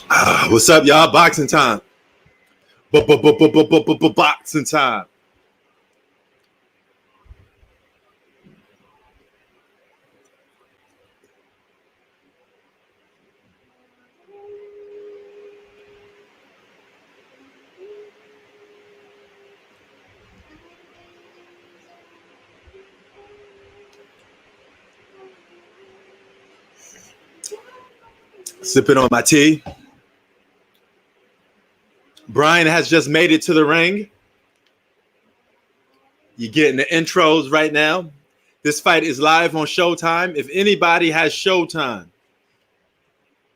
What's up, y'all? Boxing time. Boxing time. Sipping on my tea. Brian has just made it to the ring. You're getting the intros right now. This fight is live on Showtime. If anybody has Showtime,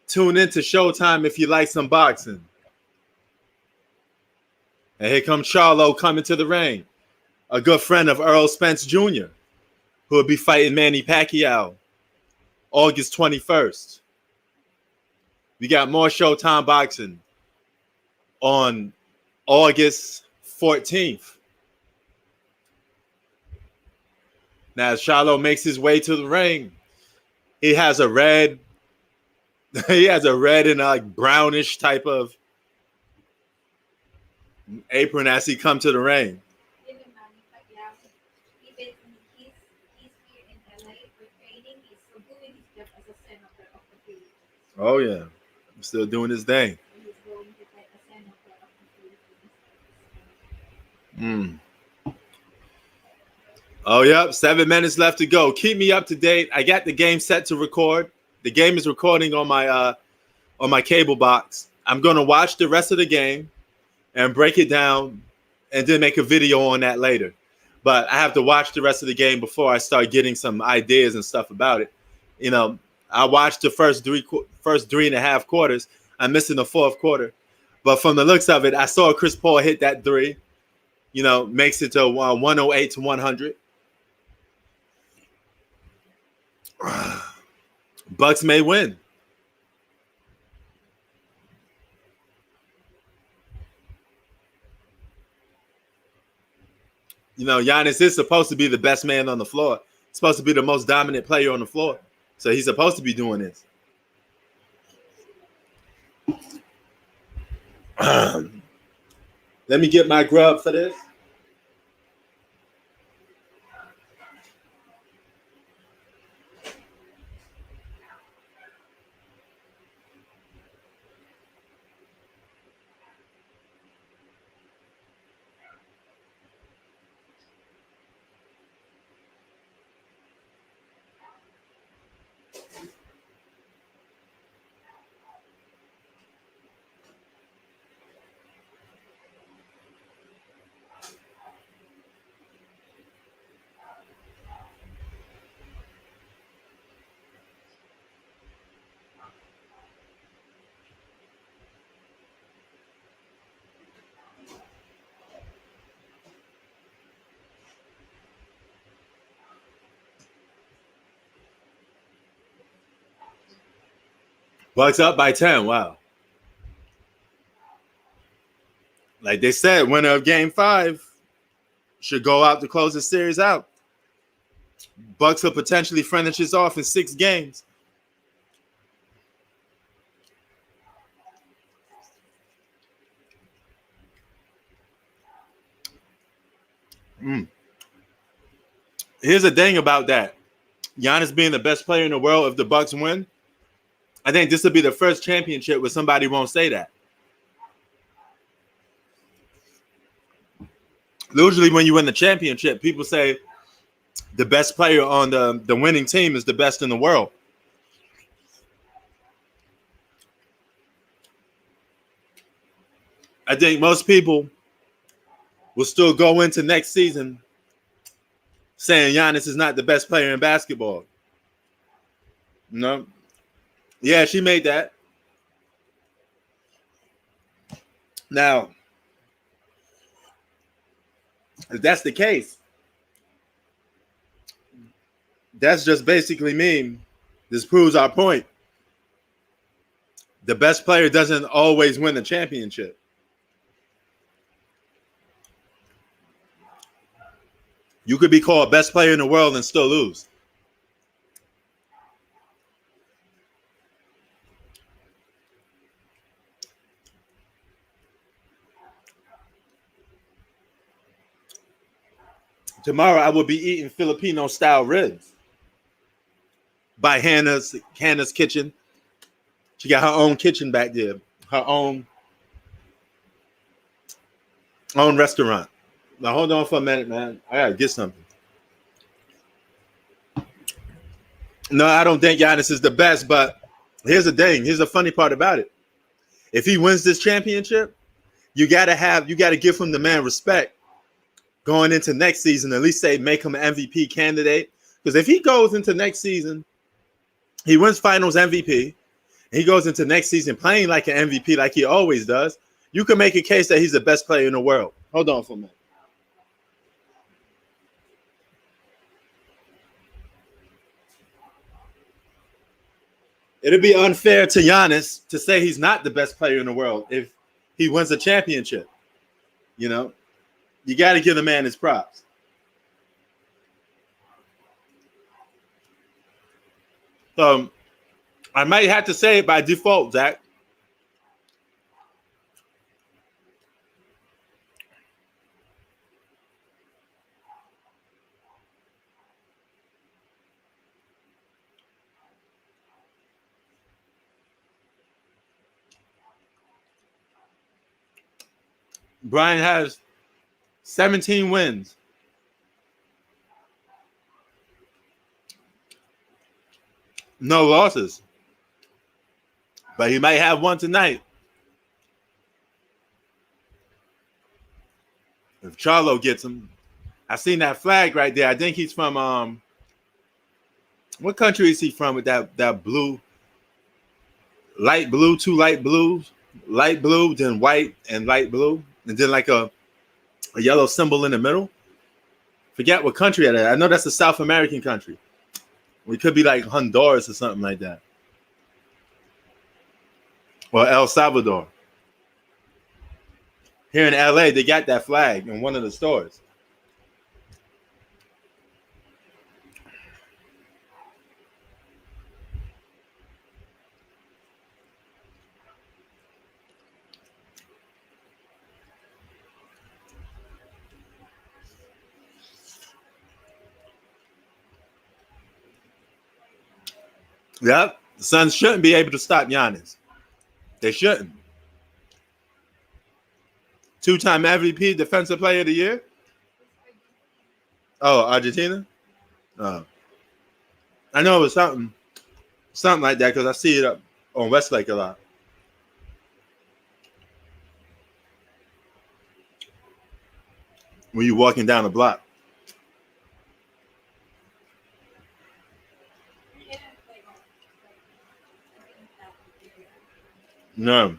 tune into Showtime if you like some boxing. And here comes Charlo coming to the ring. A good friend of Earl Spence Jr., who will be fighting Manny Pacquiao August 21st. We got more Showtime boxing on August 14th. Now, as Charlo makes his way to the ring, he has a red and like brownish type of apron as he come to the ring. Oh yeah, I'm still doing his thing. Oh yep, 7 minutes left to go. Keep me up to date. I got the game set to record. The game is recording on my cable box. I'm gonna watch the rest of the game and break it down, and then make a video on that later. But I have to watch the rest of the game before I start getting some ideas and stuff about it. You know, I watched the first three and a half quarters. I'm missing the fourth quarter, but from the looks of it, I saw Chris Paul hit that three. You know, makes it to 108 to 100. Bucks may win. You know, Giannis is supposed to be the best man on the floor. He's supposed to be the most dominant player on the floor. So he's supposed to be doing this. Let me get my grub for this. Bucks up by 10. Wow. Like they said, winner of game 5 should go out to close the series out. Bucks will potentially finish this off in 6 games. Here's the thing about that. Giannis being the best player in the world, if the Bucks win, I think this will be the first championship where somebody won't say that. Usually when you win the championship, people say the best player on the winning team is the best in the world. I think most people will still go into next season saying Giannis is not the best player in basketball. No. Yeah, she made that. Now, if that's the case, that's just basically mean this proves our point. The best player doesn't always win the championship. You could be called best player in the world and still lose. Tomorrow I will be eating Filipino style ribs by Hannah's Kitchen. She got her own kitchen back there, her own restaurant. Now hold on for a minute, man. I gotta get something. No, I don't think Giannis is the best, but here's the thing. Here's the funny part about it. If he wins this championship, you gotta give him the man respect going into next season. At least say make him an MVP candidate. Because if he goes into next season, he wins Finals MVP. He goes into next season playing like an MVP, like he always does. You can make a case that he's the best player in the world. Hold on for a minute. It'd be unfair to Giannis to say he's not the best player in the world if he wins a championship. You know, you got to give the man his props. So I might have to say it by default, Zach. Brian has 17 wins. No losses. But he might have one tonight. If Charlo gets him. I seen that flag right there. I think he's from what country is he from with that blue, light blue, two light blues, light blue, then white and light blue, and then like a yellow symbol in the middle. Forget what country that is. I know that's a South American country. It could be like Honduras or something like that. Or El Salvador. Here in LA, they got that flag in one of the stores. Yep. The Suns shouldn't be able to stop Giannis. They shouldn't. Two-time MVP, Defensive Player of the Year. Oh, Argentina? Oh. I know it was something like that because I see it up on Westlake a lot. When you're walking down the block. No.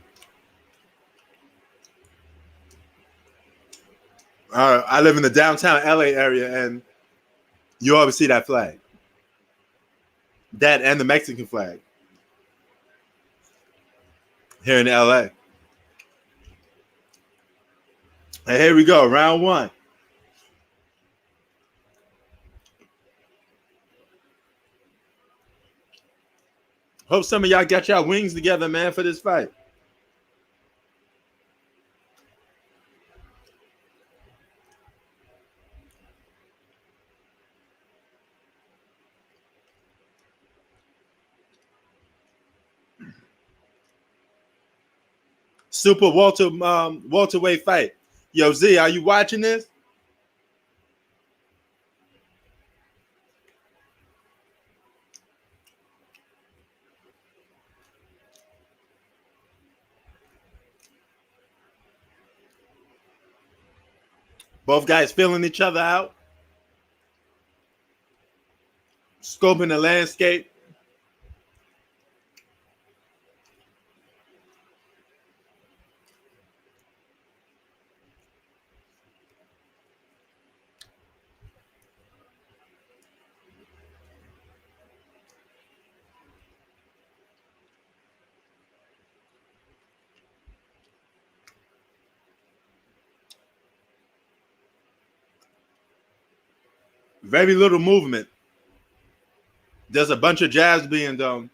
I live in the downtown LA area, and you always see that flag. That and the Mexican flag. Here in LA. And here we go, round one. Hope some of y'all got y'all wings together, man, for this fight. Super welterweight fight. Yo, Z, are you watching this? Both guys feeling each other out, scoping the landscape. Very little movement. There's a bunch of jabs being done.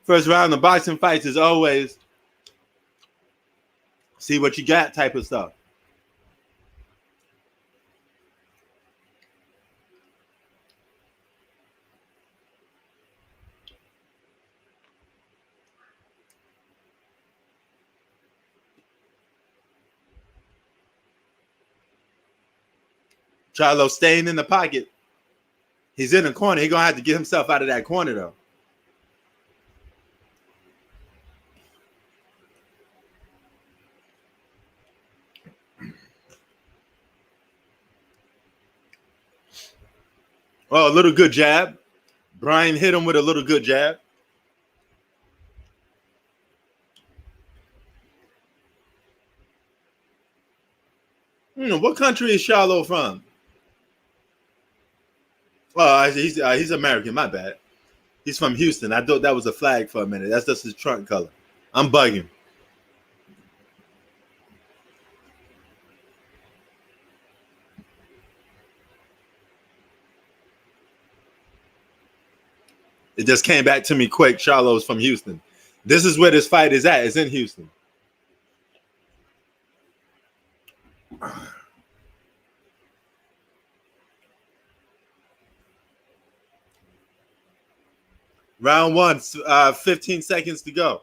First round of boxing fights is always see what you got type of stuff. Charlo staying in the pocket. He's in the corner. He's going to have to get himself out of that corner, though. Oh, a little good jab. Brian hit him with a little good jab. What country is Charlo from? Oh, he's American. My bad. He's from Houston. I thought that was a flag for a minute. That's just his trunk color. I'm bugging. It just came back to me quick. Charlo's from Houston. This is where this fight is at. It's in Houston. Round one, 15 seconds to go.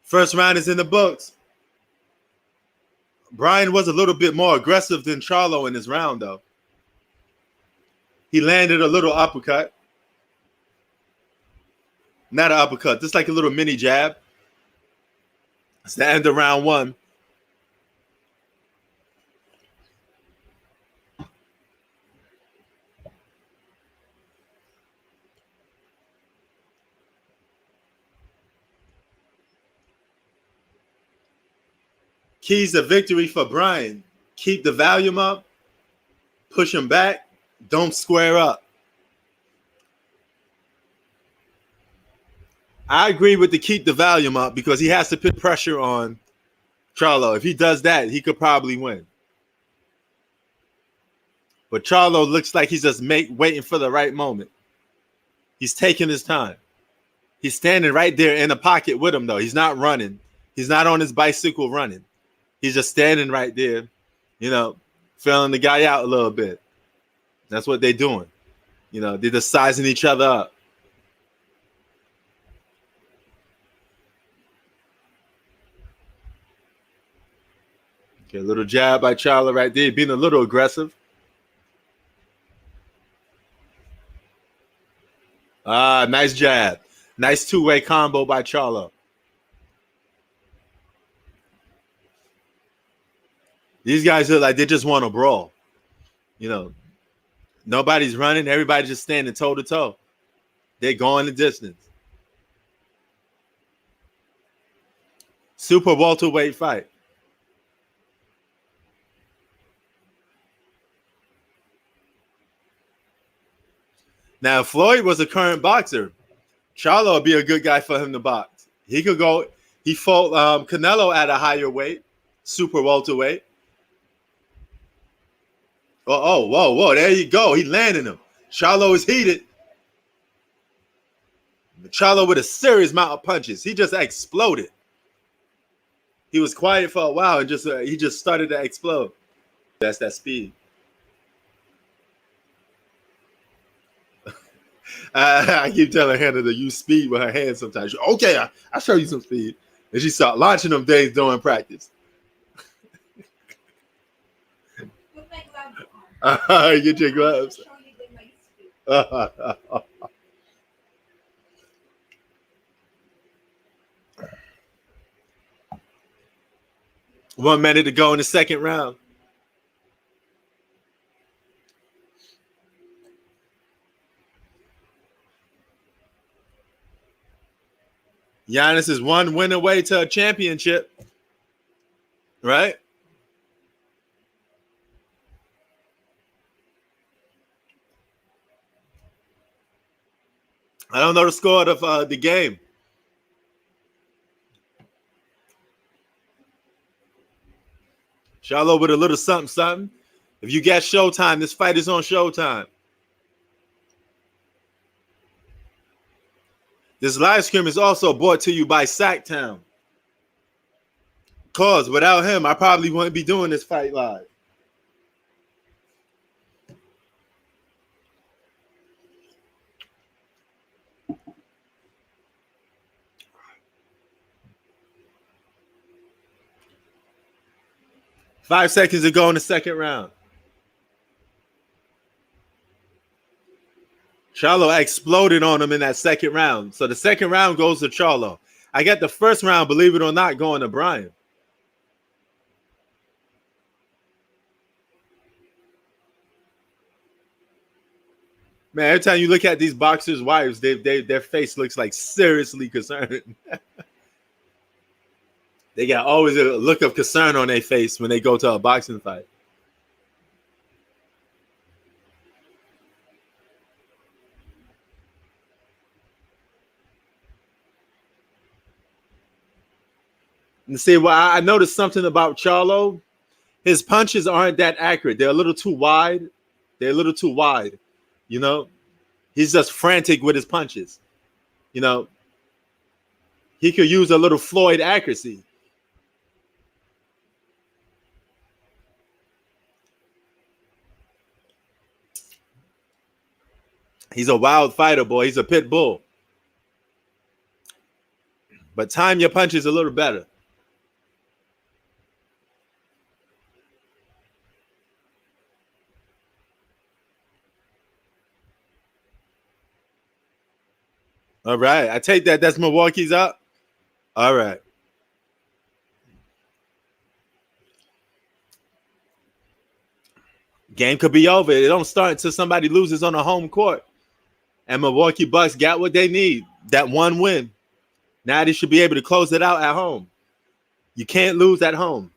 First round is in the books. Brian was a little bit more aggressive than Charlo in this round, though. He landed a little uppercut. Not an uppercut, just like a little mini jab. It's the end of round one. Keys to victory for Brian. Keep the volume up. Push him back. Don't square up. I agree with the keep the volume up because he has to put pressure on Charlo. If he does that, he could probably win. But Charlo looks like he's just waiting for the right moment. He's taking his time. He's standing right there in the pocket with him, though. He's not running. He's not on his bicycle running. He's just standing right there, filling the guy out a little bit. That's what they're doing. They're just sizing each other up. Okay, a little jab by Charlo right there, being a little aggressive. Nice jab. Nice two-way combo by Charlo. These guys look like they just want to brawl. Nobody's running. Everybody's just standing toe-to-toe. They're going the distance. Super welterweight fight. Now, if Floyd was a current boxer, Charlo would be a good guy for him to box. He could go. He fought Canelo at a higher weight, super welterweight. Whoa. There you go. He landed him. Charlo is heated. Charlo with a serious amount of punches. He just exploded. He was quiet for a while and he just started to explode. That's that speed. I keep telling Hannah to use speed with her hands sometimes. Okay, I'll show you some speed. And she started launching them things during practice. Get your gloves. One minute to go in the second round. Giannis is one win away to a championship, right? I don't know the score of the game. Charlo with a little something, something. If you got Showtime, this fight is on Showtime. This live stream is also brought to you by Sacktown. Cause without him, I probably wouldn't be doing this fight live. Five seconds to go in the second round. Charlo exploded on him in that second round. So the second round goes to Charlo. I got the first round, believe it or not, going to Brian. Man, every time you look at these boxers' wives, their face looks like seriously concerned. They got always a look of concern on their face when they go to a boxing fight. And see, well, I noticed something about Charlo. His punches aren't that accurate. They're a little too wide. They're a little too wide. You know, he's just frantic with his punches. You know, he could use a little Floyd accuracy. He's a wild fighter, boy. He's a pit bull. But time your punches a little better. All right. I take that. That's Milwaukee's up. All right. Game could be over. It don't start until somebody loses on a home court. And Milwaukee Bucks got what they need. That one win. Now they should be able to close it out at home. You can't lose at home.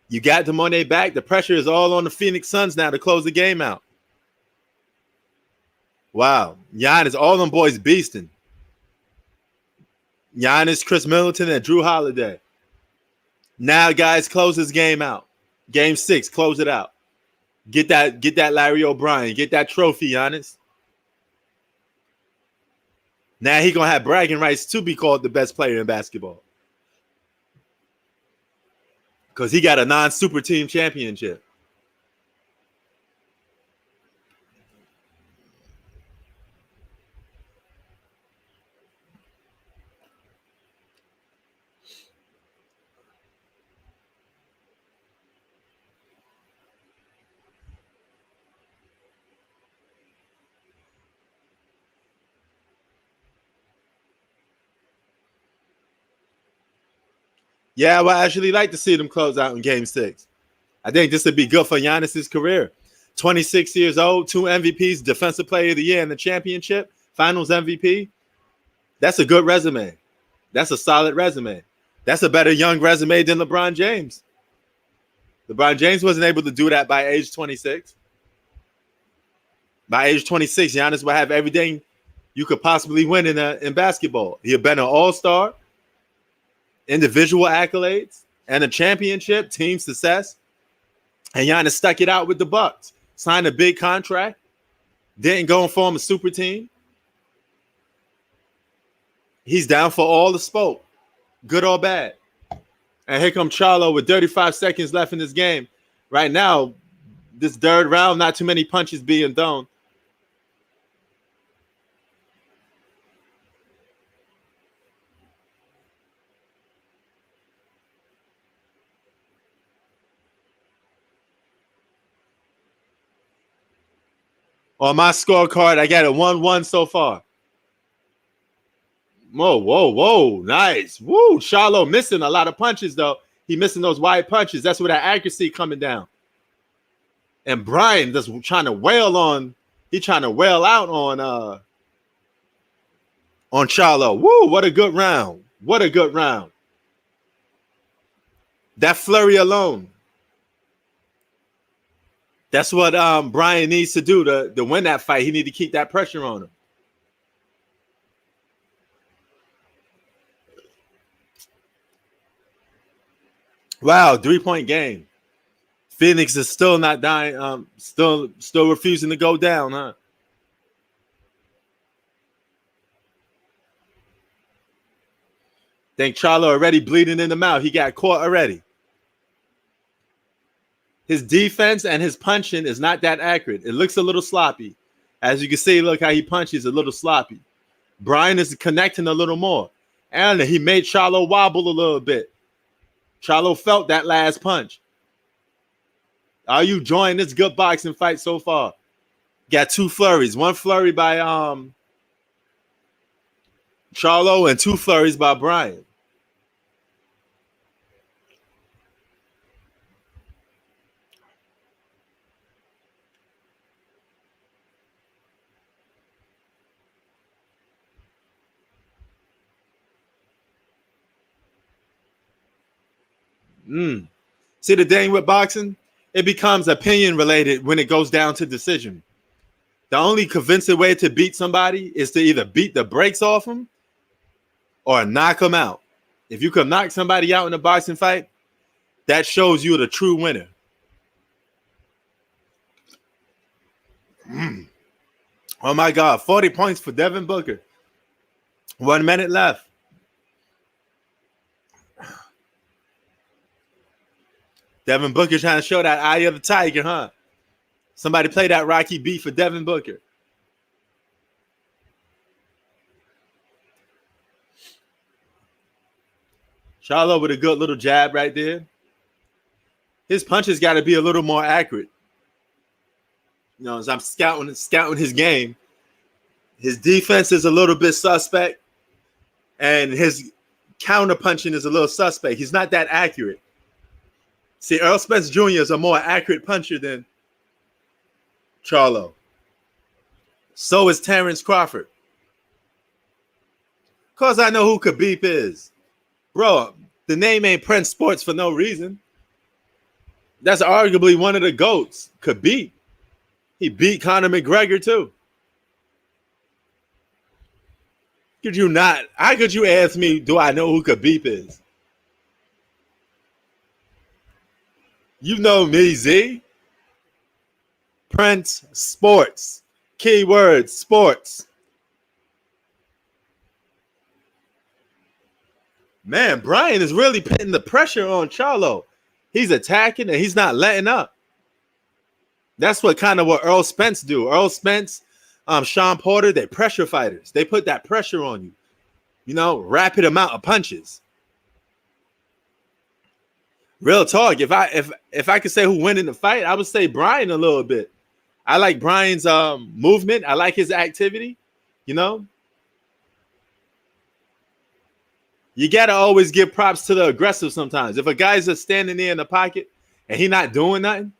You got them on their back. The pressure is all on the Phoenix Suns now to close the game out. Wow. Giannis, all them boys beasting. Giannis, Chris Middleton, and Drew Holiday. Now, guys, close this game out. Game 6, close it out. Get that Larry O'Brien. Get that trophy, Giannis. Now he gonna have bragging rights to be called the best player in basketball. Because he got a non-super team championship. Yeah, I would actually like to see them close out in Game 6. I think this would be good for Giannis's career. 26 years old, 2 MVPs, Defensive Player of the Year in the championship, Finals MVP. That's a good resume. That's a solid resume. That's a better young resume than LeBron James. LeBron James wasn't able to do that by age 26. By age 26, Giannis will have everything you could possibly win in basketball. He'll been an all-star, individual accolades, and a championship, team success. And Giannis stuck it out with the Bucks. Signed a big contract. Didn't go and form a super team. He's down for all the smoke, good or bad. And here comes Charlo with 35 seconds left in this game. Right now, this third round, not too many punches being thrown. On my scorecard, I got a 1-1 so far. Whoa. Nice. Woo. Charlo missing a lot of punches, though. He missing those wide punches. That's where that accuracy coming down. And Brian just trying to wail on. He trying to wail out on Charlo. Woo. What a good round. What a good round. That flurry alone. That's what Brian needs to do to win that fight. He need to keep that pressure on him. Wow, 3-point game. Phoenix is still not dying. Still refusing to go down, huh? Think Charlo already bleeding in the mouth. He got caught already. His defense and his punching is not that accurate. It looks a little sloppy. As you can see, look how he punches a little sloppy. Brian is connecting a little more. And he made Charlo wobble a little bit. Charlo felt that last punch. Are you enjoying this good boxing fight so far? Got 2 flurries. 1 flurry by Charlo and 2 flurries by Brian. See the thing with boxing? It becomes opinion related when it goes down to decision. The only convincing way to beat somebody is to either beat the brakes off them or knock them out. If you can knock somebody out in a boxing fight, that shows you the true winner. Oh my God, 40 points for Devin Booker. 1 minute left. Devin Booker trying to show that eye of the tiger, huh? Somebody play that Rocky beat for Devin Booker. Charlo with a good little jab right there. His punches got to be a little more accurate. You know, as I'm scouting his game, his defense is a little bit suspect, and his counter punching is a little suspect. He's not that accurate. See, Earl Spence Jr. is a more accurate puncher than Charlo. So is Terrence Crawford. Because I know who Khabib is. Bro, the name ain't Prince Sports for no reason. That's arguably one of the GOATs, Khabib. He beat Conor McGregor, too. Could you not? How could you ask me, do I know who Khabib is? You know me, Z. Prince Sports. Keyword sports. Man, Brian is really putting the pressure on Charlo. He's attacking and he's not letting up. That's what Earl Spence do. Earl Spence, Sean Porter, they're pressure fighters. They put that pressure on you. You know, rapid amount of punches. Real talk. If I could say who win in the fight, I would say Brian a little bit. I like Brian's movement. I like his activity. You know, you gotta always give props to the aggressive. Sometimes, if a guy's just standing there in the pocket and he not doing nothing,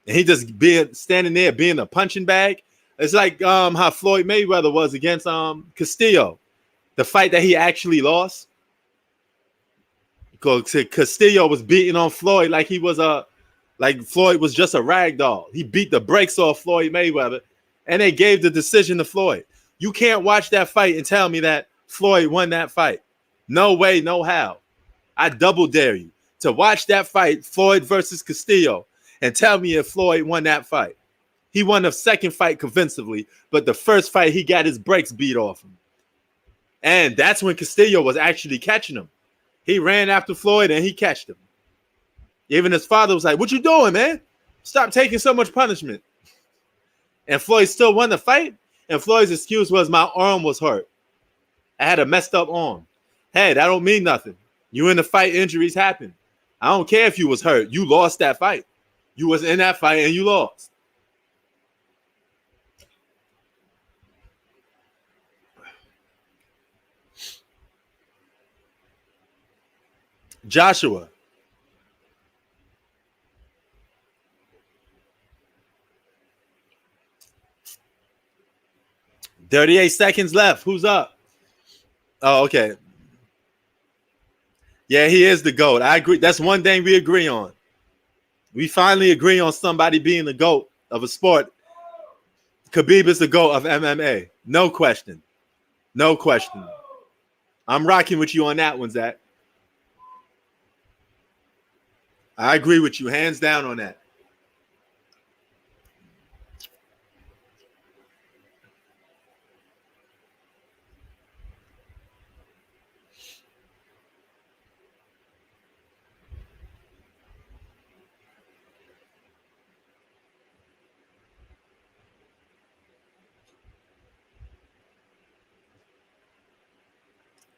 and he just standing there being a punching bag, it's like how Floyd Mayweather was against Castillo, the fight that he actually lost. Castillo was beating on Floyd like he was like Floyd was just a rag doll. He beat the brakes off Floyd Mayweather, and they gave the decision to Floyd. You can't watch that fight and tell me that Floyd won that fight. No way, no how. I double dare you to watch that fight, Floyd versus Castillo, and tell me if Floyd won that fight. He won the second fight convincingly, but the first fight he got his brakes beat off him. And that's when Castillo was actually catching him. He ran after Floyd and he catched him. Even his father was like, "What you doing, man? Stop taking so much punishment." And Floyd still won the fight. And Floyd's excuse was, "My arm was hurt. I had a messed up arm." Hey, that don't mean nothing. You in the fight, injuries happen. I don't care if you was hurt. You lost that fight. You was in that fight and you lost. Joshua. 38 seconds left. Who's up? Oh, okay. Yeah, he is the GOAT. I agree. That's one thing we agree on. We finally agree on somebody being the GOAT of a sport. Khabib is the GOAT of MMA. No question. No question. I'm rocking with you on that one, Zach. I agree with you, hands down on that.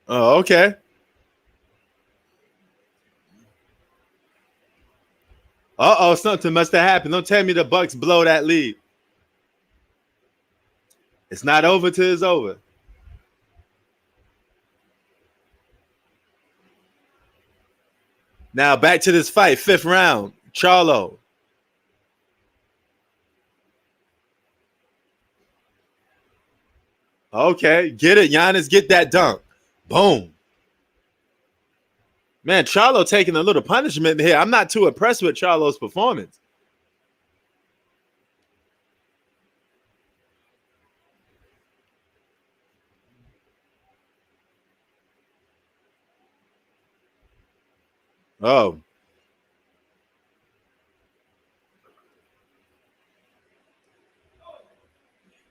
Oh, okay. Uh-oh, something must have happened. Don't tell me the Bucks blow that lead. It's not over till it's over. Now back to this fight, 5th round. Charlo. Okay, get it, Giannis. Get that dunk. Boom. Man, Charlo taking a little punishment here. I'm not too impressed with Charlo's performance. Oh.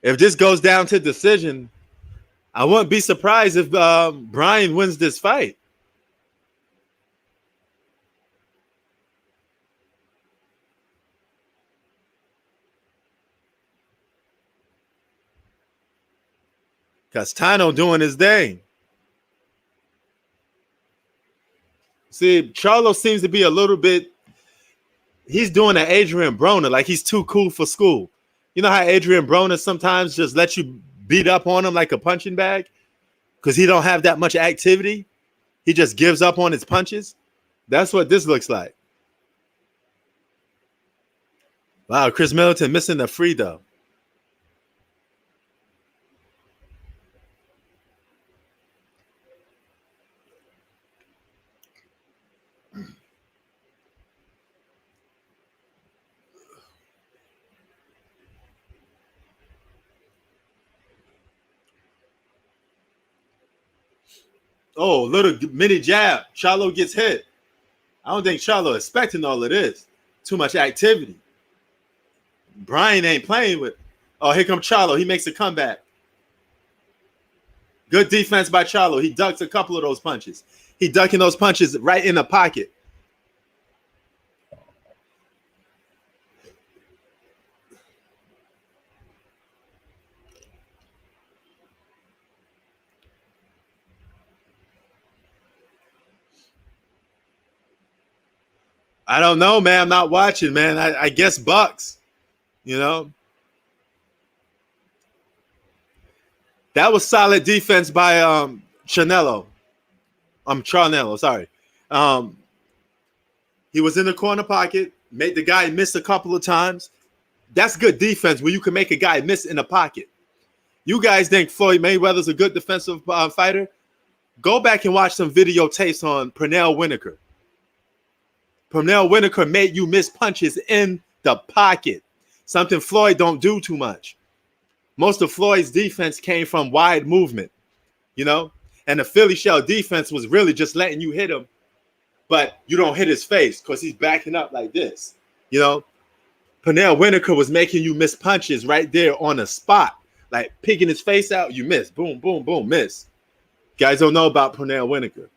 If this goes down to decision, I wouldn't be surprised if Brian wins this fight. Castano doing his thing. See, Charlo seems to be a little bit. He's doing an Adrian Broner, like he's too cool for school. You know how Adrian Broner sometimes just lets you beat up on him like a punching bag because he don't have that much activity. He just gives up on his punches. That's what this looks like. Wow, Chris Middleton missing the free throw. Oh, little mini jab. Charlo gets hit. I don't think Charlo expecting all of this. Too much activity. Brian ain't playing with. Oh, here comes Charlo. He makes a comeback. Good defense by Charlo. He ducks a couple of those punches. He ducking those punches right in the pocket. I don't know, man. I'm not watching, man. I guess Bucks. You know, that was solid defense by Chanello. Charnello, sorry. Um, he was in the corner pocket, made the guy miss a couple of times. That's good defense when you can make a guy miss in the pocket. You guys think Floyd Mayweather's a good defensive fighter? Go back and watch some videotapes on Pernell Whitaker. Pernell Whitaker made you miss punches in the pocket, something Floyd don't do too much. Most of Floyd's defense came from wide movement, you know? And the Philly shell defense was really just letting you hit him, but you don't hit his face because he's backing up like this, you know? Pernell Whitaker was making you miss punches right there on the spot, like picking his face out, you miss. Boom, boom, boom, miss. Guys don't know about Pernell Whitaker.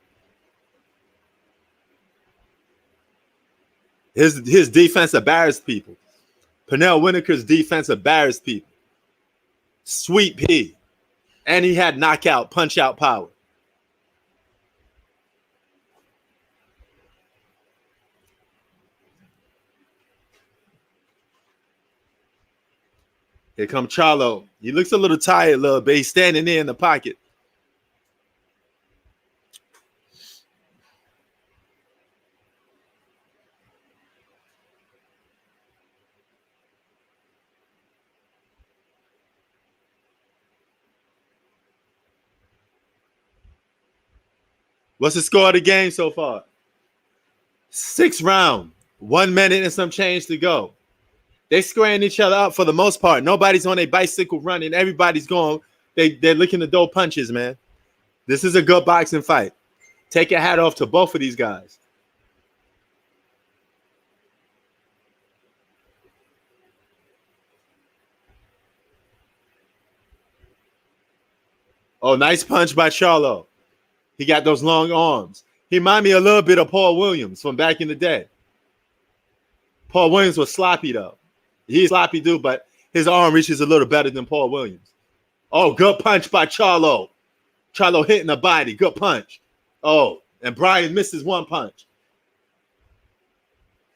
His defense embarrassed people. Pernell Whitaker's defense embarrassed people. Sweet P. And he had knockout, punch-out power. Here comes Charlo. He looks a little tired, little bit. He's standing there in the pocket. What's the score of the game so far? 6th round. 1 minute and some change to go. They squaring each other up for the most part. Nobody's on a bicycle running. Everybody's going. They're looking to throw punches, man. This is a good boxing fight. Take your hat off to both of these guys. Oh, nice punch by Charlo. He got those long arms. He remind me a little bit of Paul Williams from back in the day. Paul Williams was sloppy, though. He's a sloppy dude, but his arm reaches a little better than Paul Williams. Oh, good punch by Charlo. Charlo hitting the body. Good punch. Oh, and Brian misses one punch.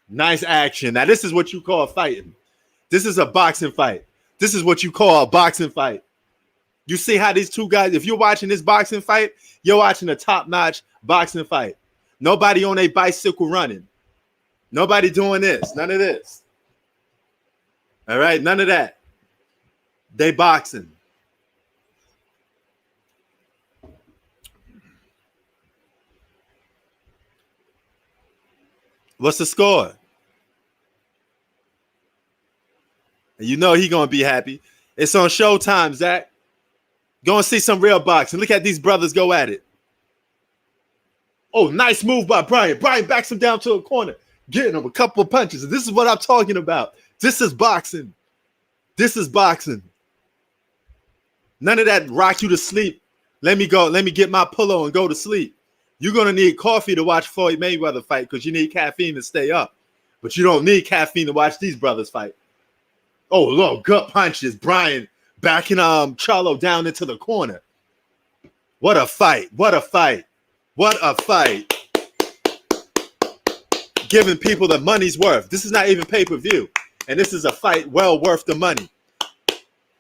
Nice action. Now, this is what you call fighting. This is a boxing fight. This is what you call a boxing fight. You see how these two guys, if you're watching this boxing fight, you're watching a top-notch boxing fight. Nobody on a bicycle running. Nobody doing this. None of this. All right? None of that. They boxing. What's the score? You know he going to be happy. It's on Showtime, Zach. Go and see some real boxing. Look at these brothers go at it. Oh, nice move by Brian. Brian backs him down to a corner, getting him a couple of punches. This is what I'm talking about. This is boxing. This is boxing. None of that rock you to sleep. Let me go. Let me get my pillow and go to sleep. You're going to need coffee to watch Floyd Mayweather fight because you need caffeine to stay up. But you don't need caffeine to watch these brothers fight. Oh, look, gut punches. Brian backing Charlo down into the corner. What a fight. What a fight. What a fight. Giving people the money's worth. This is not even pay-per-view. And this is a fight well worth the money.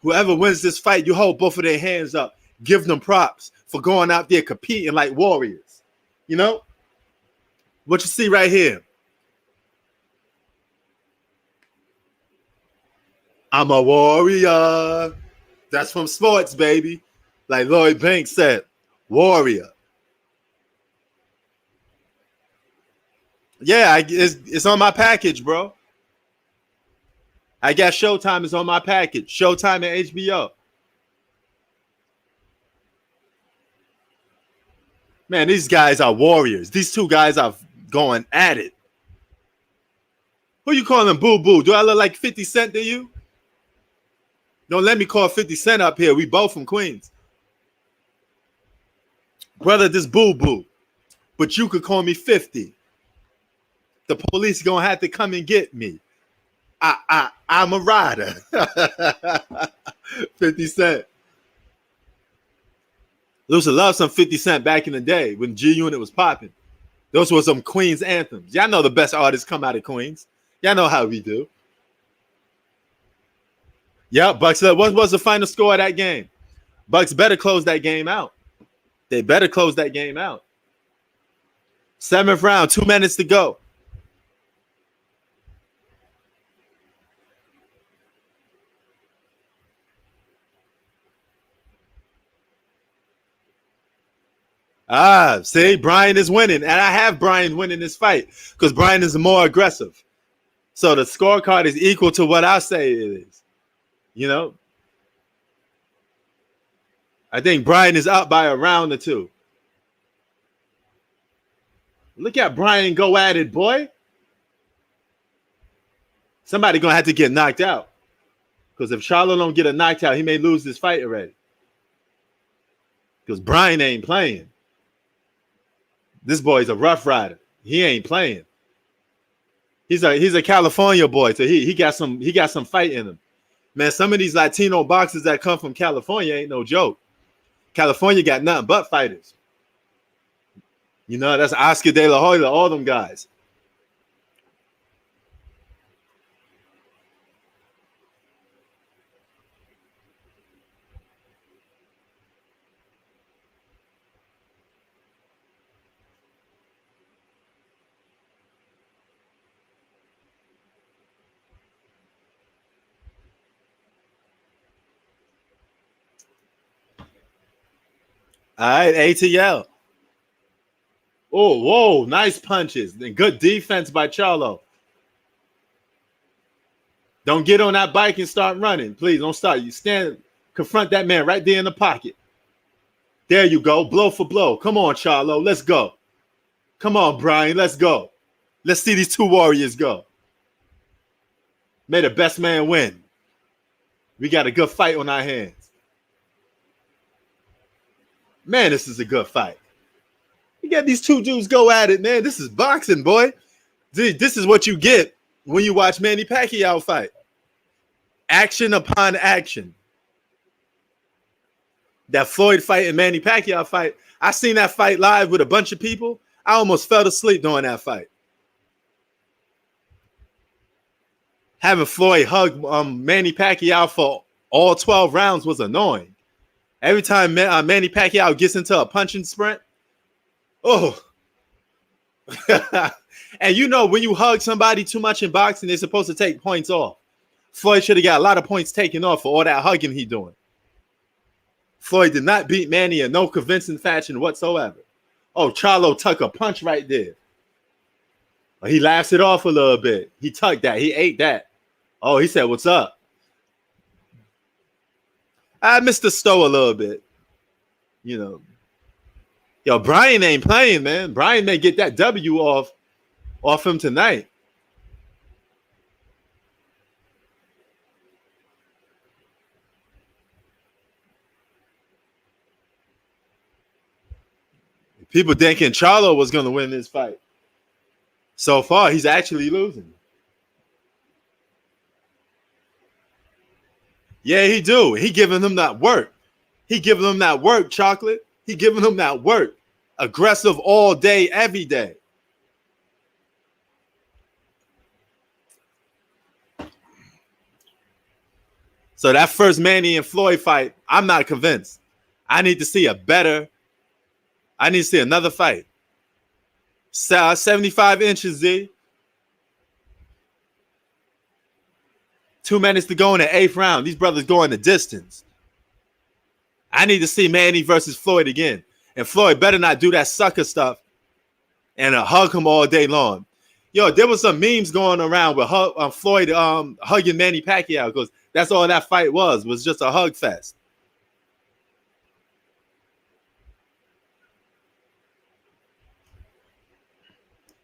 Whoever wins this fight, you hold both of their hands up. Give them props for going out there competing like warriors. You know? What you see right here. I'm a warrior. That's from sports, baby. Like Lloyd Banks said, warrior. Yeah, it's on my package, bro. I got Showtime is on my package. Showtime and HBO. Man, these guys are warriors. These two guys are going at it. Who you calling boo-boo? Do I look like 50 Cent to you? Don't let me call 50 Cent up here. We both from Queens. Brother, this boo-boo. But you could call me 50. The police gonna have to come and get me. I'm a rider. 50 Cent. Used to love some 50 Cent back in the day when G Unit was popping. Those were some Queens anthems. Y'all know the best artists come out of Queens. Y'all know how we do. Yeah, Bucks. What was the final score of that game? Bucks better close that game out. They better close that game out. 7th round, 2 minutes to go. See, Brian is winning. And I have Brian winning this fight because Brian is more aggressive. So the scorecard is equal to what I say it is. You know? I think Brian is up by a round or two. Look at Brian go at it, boy. Somebody going to have to get knocked out. Because if Charlo don't get a knockout, he may lose this fight already. Because Brian ain't playing. This boy's a rough rider. He ain't playing. He's a California boy, so he got some fight in him. Man, some of these Latino boxers that come from California ain't no joke. California got nothing but fighters. You know, that's Oscar De La Hoya, all them guys. All right, ATL. Oh, whoa, nice punches. And good defense by Charlo. Don't get on that bike and start running. Please don't start. You stand, confront that man right there in the pocket. There you go, blow for blow. Come on, Charlo, let's go. Come on, Brian, let's go. Let's see these two warriors go. May the best man win. We got a good fight on our hands. Man, this is a good fight. You got these two dudes go at it, man. This is boxing, boy. This is what you get when you watch Manny Pacquiao fight. Action upon action. That Floyd fight and Manny Pacquiao fight, I seen that fight live with a bunch of people. I almost fell asleep during that fight. Having Floyd hug Manny Pacquiao for all 12 rounds was annoying. Every time Manny Pacquiao gets into a punching sprint, oh. And you know, when you hug somebody too much in boxing, they're supposed to take points off. Floyd should have got a lot of points taken off for all that hugging he doing. Floyd did not beat Manny in no convincing fashion whatsoever. Oh, Charlo tuck a punch right there. He laughs it off a little bit. He tucked that. He ate that. Oh, he said, "What's up?" I missed the Stowe a little bit. You know. Yo, Brian ain't playing, man. Brian may get that W off him tonight. People thinking Charlo was going to win this fight. So far, he's actually losing. Yeah, he do. He giving them that work. He giving them that work, Chocolate. He giving them that work. Aggressive all day, every day. So that first Manny and Floyd fight, I'm not convinced. I need to see another fight. 75 inches, Z. 2 minutes to go in the 8th round. These brothers going the distance. I need to see Manny versus Floyd again. And Floyd better not do that sucker stuff and hug him all day long. Yo, there was some memes going around with Floyd hugging Manny Pacquiao because that's all that fight was just a hug fest.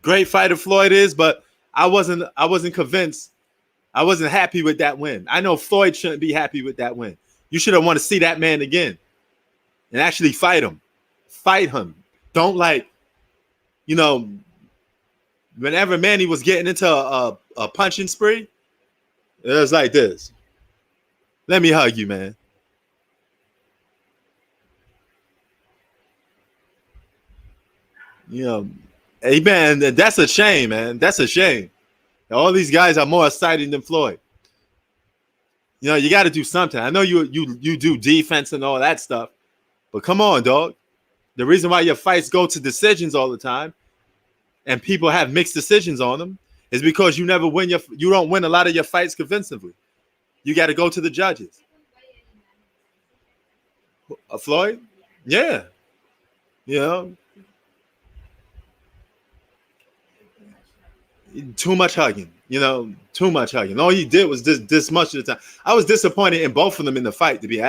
Great fighter Floyd is, but I wasn't convinced. I wasn't happy with that win. I know Floyd shouldn't be happy with that win. You should have want to see that man again and actually fight him. Fight him. Don't whenever Manny was getting into a punching spree, it was like this. Let me hug you, man. Hey, man, that's a shame, man. That's a shame. All these guys are more exciting than Floyd. You got to do something. I know you do defense and all that stuff, but come on, dog. The reason why your fights go to decisions all the time and people have mixed decisions on them is because you don't win a lot of your fights convincingly. You got to go to the judges. Floyd? Yeah. Too much hugging. Too much hugging. All he did was this much of the time. I was disappointed in both of them in the fight, to be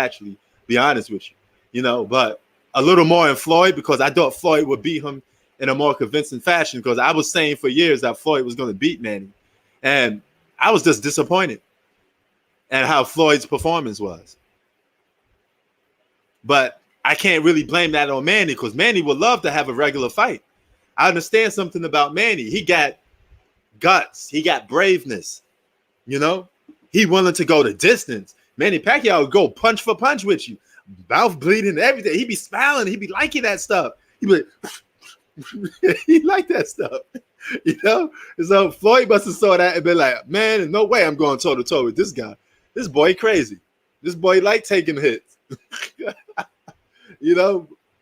honest with you. But a little more in Floyd because I thought Floyd would beat him in a more convincing fashion because I was saying for years that Floyd was going to beat Manny. And I was just disappointed at how Floyd's performance was. But I can't really blame that on Manny because Manny would love to have a regular fight. I understand something about Manny. He got guts. He got braveness. He willing to go the distance. Manny Pacquiao would go punch for punch with you. Mouth bleeding, everything. He'd be smiling. He'd be liking that stuff. He'd be like, he liked that stuff. So Floyd must have saw that and been like, man, no way I'm going toe to toe with this guy. This boy crazy. This boy like taking hits.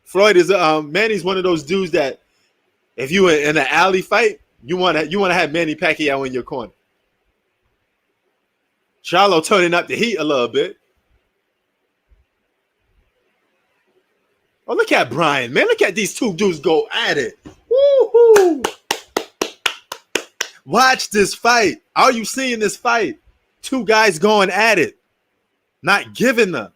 Floyd is Manny's one of those dudes that if you were in an alley fight, you want to have Manny Pacquiao in your corner. Charlo turning up the heat a little bit. Oh, look at Brian, man. Look at these two dudes go at it. Woo-hoo. Watch this fight. Are you seeing this fight? Two guys going at it. Not giving up.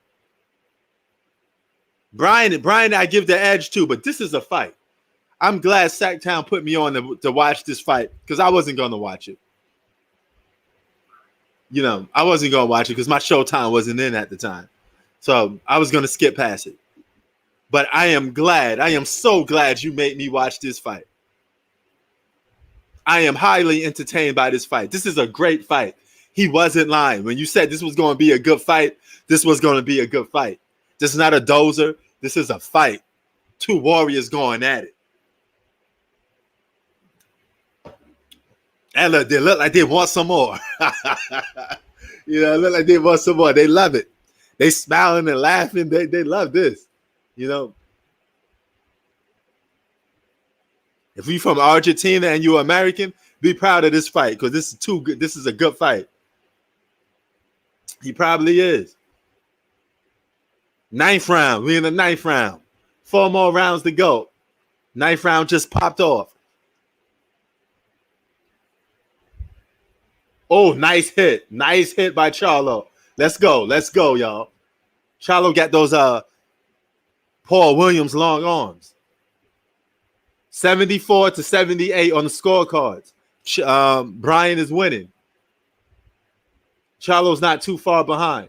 Brian, I give the edge too, but this is a fight. I'm glad Sacktown put me on to watch this fight because I wasn't going to watch it. I wasn't going to watch it because my Showtime wasn't in at the time. So I was going to skip past it. But I am glad. I am so glad you made me watch this fight. I am highly entertained by this fight. This is a great fight. He wasn't lying. When you said this was going to be a good fight, this was going to be a good fight. This is not a dozer. This is a fight. Two warriors going at it. And look, they look like they want some more. Look like they want some more. They love it. They smiling and laughing. They love this. If you're from Argentina and you're American, be proud of this fight because this is too good. This is a good fight. He probably is. 9th round. We in the 9th round. 4 more rounds to go. 9th round just popped off. Oh, nice hit. Nice hit by Charlo. Let's go. Let's go, y'all. Charlo got those Paul Williams long arms. 74-78 on the scorecards. Brian is winning. Charlo's not too far behind.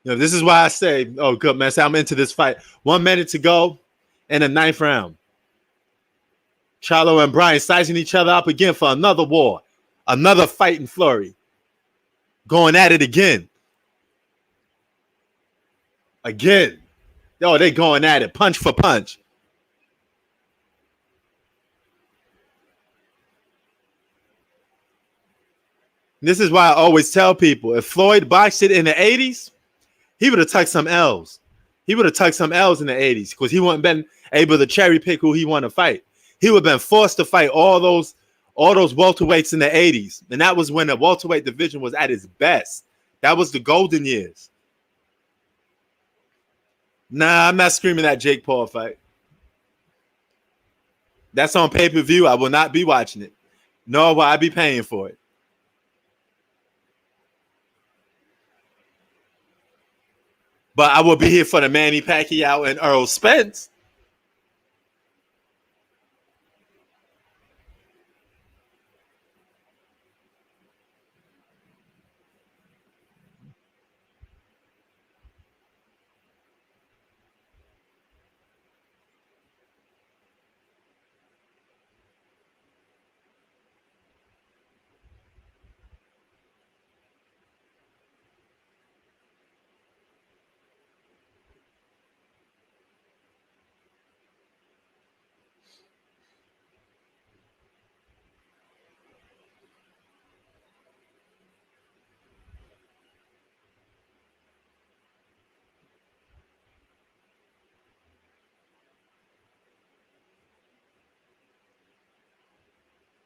This is why I say, oh, good, man. I'm into this fight. 1 minute to go in the 9th round. Charlo and Brian sizing each other up again for another war. Another fight in flurry. Going at it again. Again. Oh, they going at it. Punch for punch. This is why I always tell people, if Floyd boxed it in the 80s, he would have tucked some L's. He would have tucked some L's in the 80s because he wouldn't been able to cherry pick who he wanted to fight. He would have been forced to fight all those welterweights in the 80s. And that was when the welterweight division was at its best. That was the golden years. Nah, I'm not screaming that Jake Paul fight. That's on pay-per-view. I will not be watching it. Nor will I be paying for it. But I will be here for the Manny Pacquiao and Earl Spence.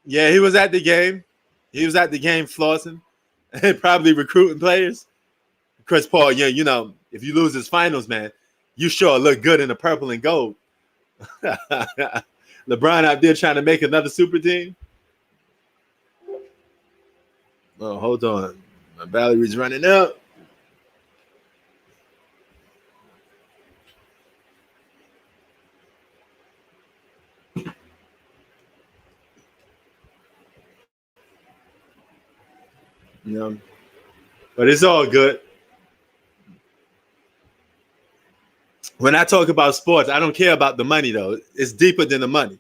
Yeah, he was at the game. He was at the game flossing and probably recruiting players. Chris Paul, yeah, if you lose his finals, man, you sure look good in the purple and gold. LeBron out there trying to make another super team. Oh, hold on. My battery's running out. But it's all good. When I talk about sports, I don't care about the money, though. It's deeper than the money.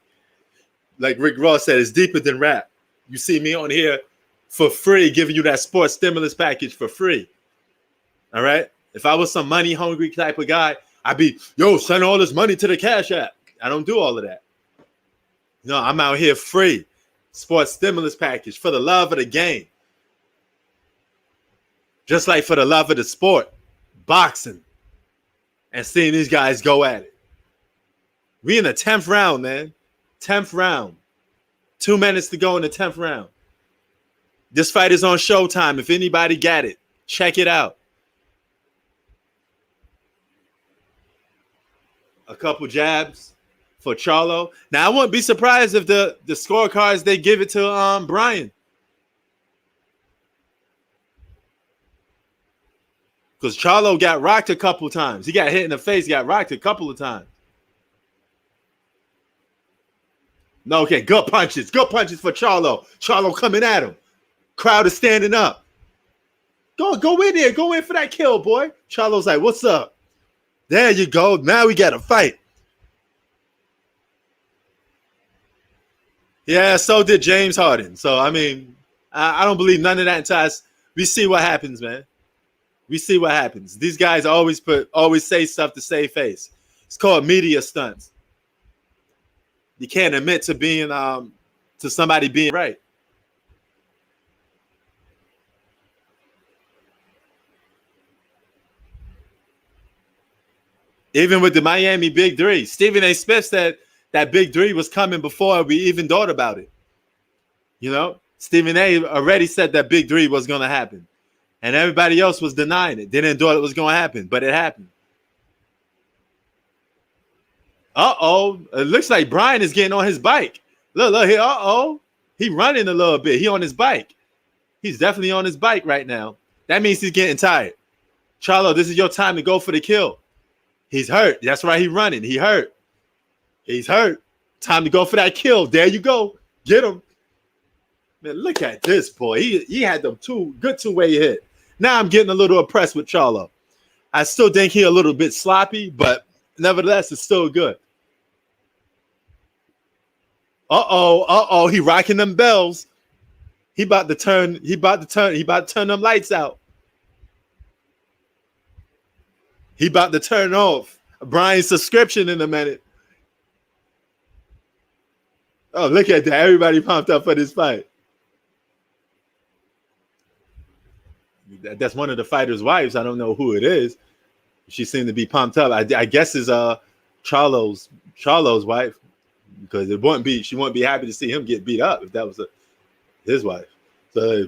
Like Rick Ross said, it's deeper than rap. You see me on here for free, giving you that sports stimulus package for free. All right. If I was some money hungry type of guy, I'd be, yo, send all this money to the Cash App. I don't do all of that. No, I'm out here free. Sports stimulus package for the love of the game. Just like for the love of the sport, boxing, and seeing these guys go at it. We in the 10th round, man. 10th round. 2 minutes to go in the 10th round. This fight is on Showtime. If anybody got it, check it out. A couple jabs for Charlo. Now, I wouldn't be surprised if the scorecards, they give it to Brian. Because Charlo got rocked a couple times. He got hit in the face, got rocked a couple of times. No, okay, good punches. Good punches for Charlo. Charlo coming at him. Crowd is standing up. Go in there. Go in for that kill, boy. Charlo's like, what's up? There you go. Now we got to fight. Yeah, so did James Harden. So, I mean, I don't believe none of that until we see what happens, man. We see what happens. These guys always say stuff to save face. It's called media stunts. You can't admit to being to somebody being right. Even with the Miami Big Three, Stephen A. Smith said that Big Three was coming before we even thought about it. You know, Stephen A. already said that Big Three was going to happen. And everybody else was denying it. They didn't thought it was going to happen, but it happened. Uh-oh. It looks like Brian is getting on his bike. Look here. Uh-oh. He running a little bit. He on his bike. He's definitely on his bike right now. That means he's getting tired. Charlo, this is your time to go for the kill. He's hurt. That's right. He's running. He hurt. He's hurt. Time to go for that kill. There you go. Get him. Man, look at this boy. He had them good two-way hit. Now I'm getting a little impressed with Charlo. I still think he's a little bit sloppy, but nevertheless, it's still good. Uh-oh. He rocking them bells. He about to turn them lights out. He about to turn off Brian's subscription in a minute. Oh, look at that. Everybody pumped up for this fight. That's one of the fighter's wives. I don't know who it is. She seemed to be pumped up. I guess it's Charlo's wife, because she wouldn't be happy to see him get beat up if that was his wife. So,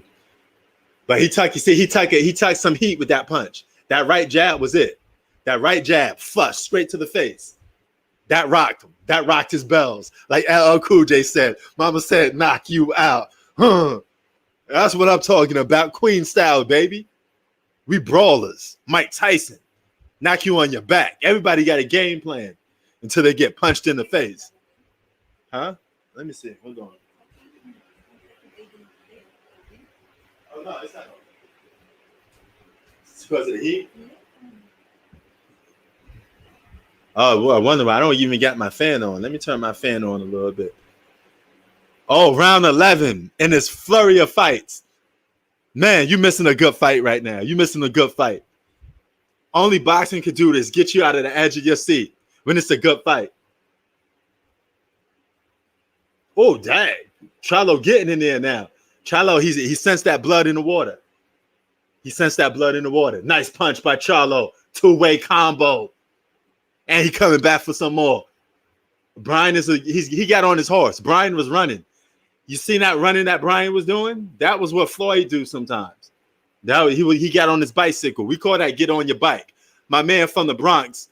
but he took some heat with that punch. That right jab was it. That right jab, flush straight to the face. That rocked him. That rocked his bells. Like LL Cool J said, Mama said, knock you out. Huh. That's what I'm talking about. Queen style, baby. We brawlers. Mike Tyson. Knock you on your back. Everybody got a game plan until they get punched in the face. Huh? Let me see. Hold on. Oh, no, it's not. It's because of the heat? Oh, well, I wonder why I don't even got my fan on. Let me turn my fan on a little bit. Oh, round 11 in this flurry of fights. Man, you're missing a good fight right now. You're missing a good fight. Only boxing can do this. Get you out of the edge of your seat when it's a good fight. Oh, dang. Charlo getting in there now. Charlo, he sensed that blood in the water. He sensed that blood in the water. Nice punch by Charlo. Two-way combo. And he coming back for some more. Brian he got on his horse. Brian was running. You seen that running that Brian was doing? That was what Floyd do sometimes. He got on his bicycle. We call that get on your bike. My man from the Bronx,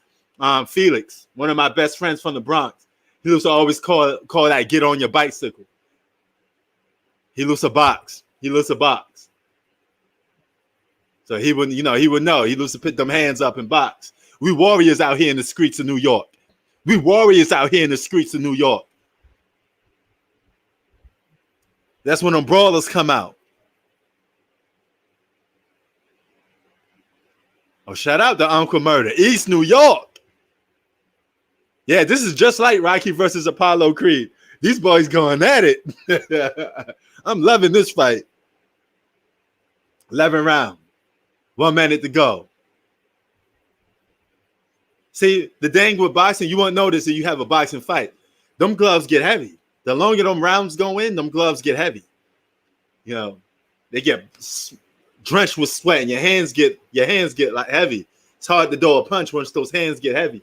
Felix, one of my best friends from the Bronx, he used to always call that get on your bicycle. He loose a box. So he would know. He used to put them hands up and box. We warriors out here in the streets of New York. That's when them brawlers come out. Oh, shout out to Uncle Murder. East New York. Yeah, this is just like Rocky versus Apollo Creed. These boys going at it. I'm loving this fight. 11 round. 1 minute to go. See, the thing with boxing, you won't notice that you have a boxing fight. Them gloves get heavy. The longer them rounds go in, them gloves get heavy. You know, they get drenched with sweat, and your hands get like heavy. It's hard to do a punch once those hands get heavy.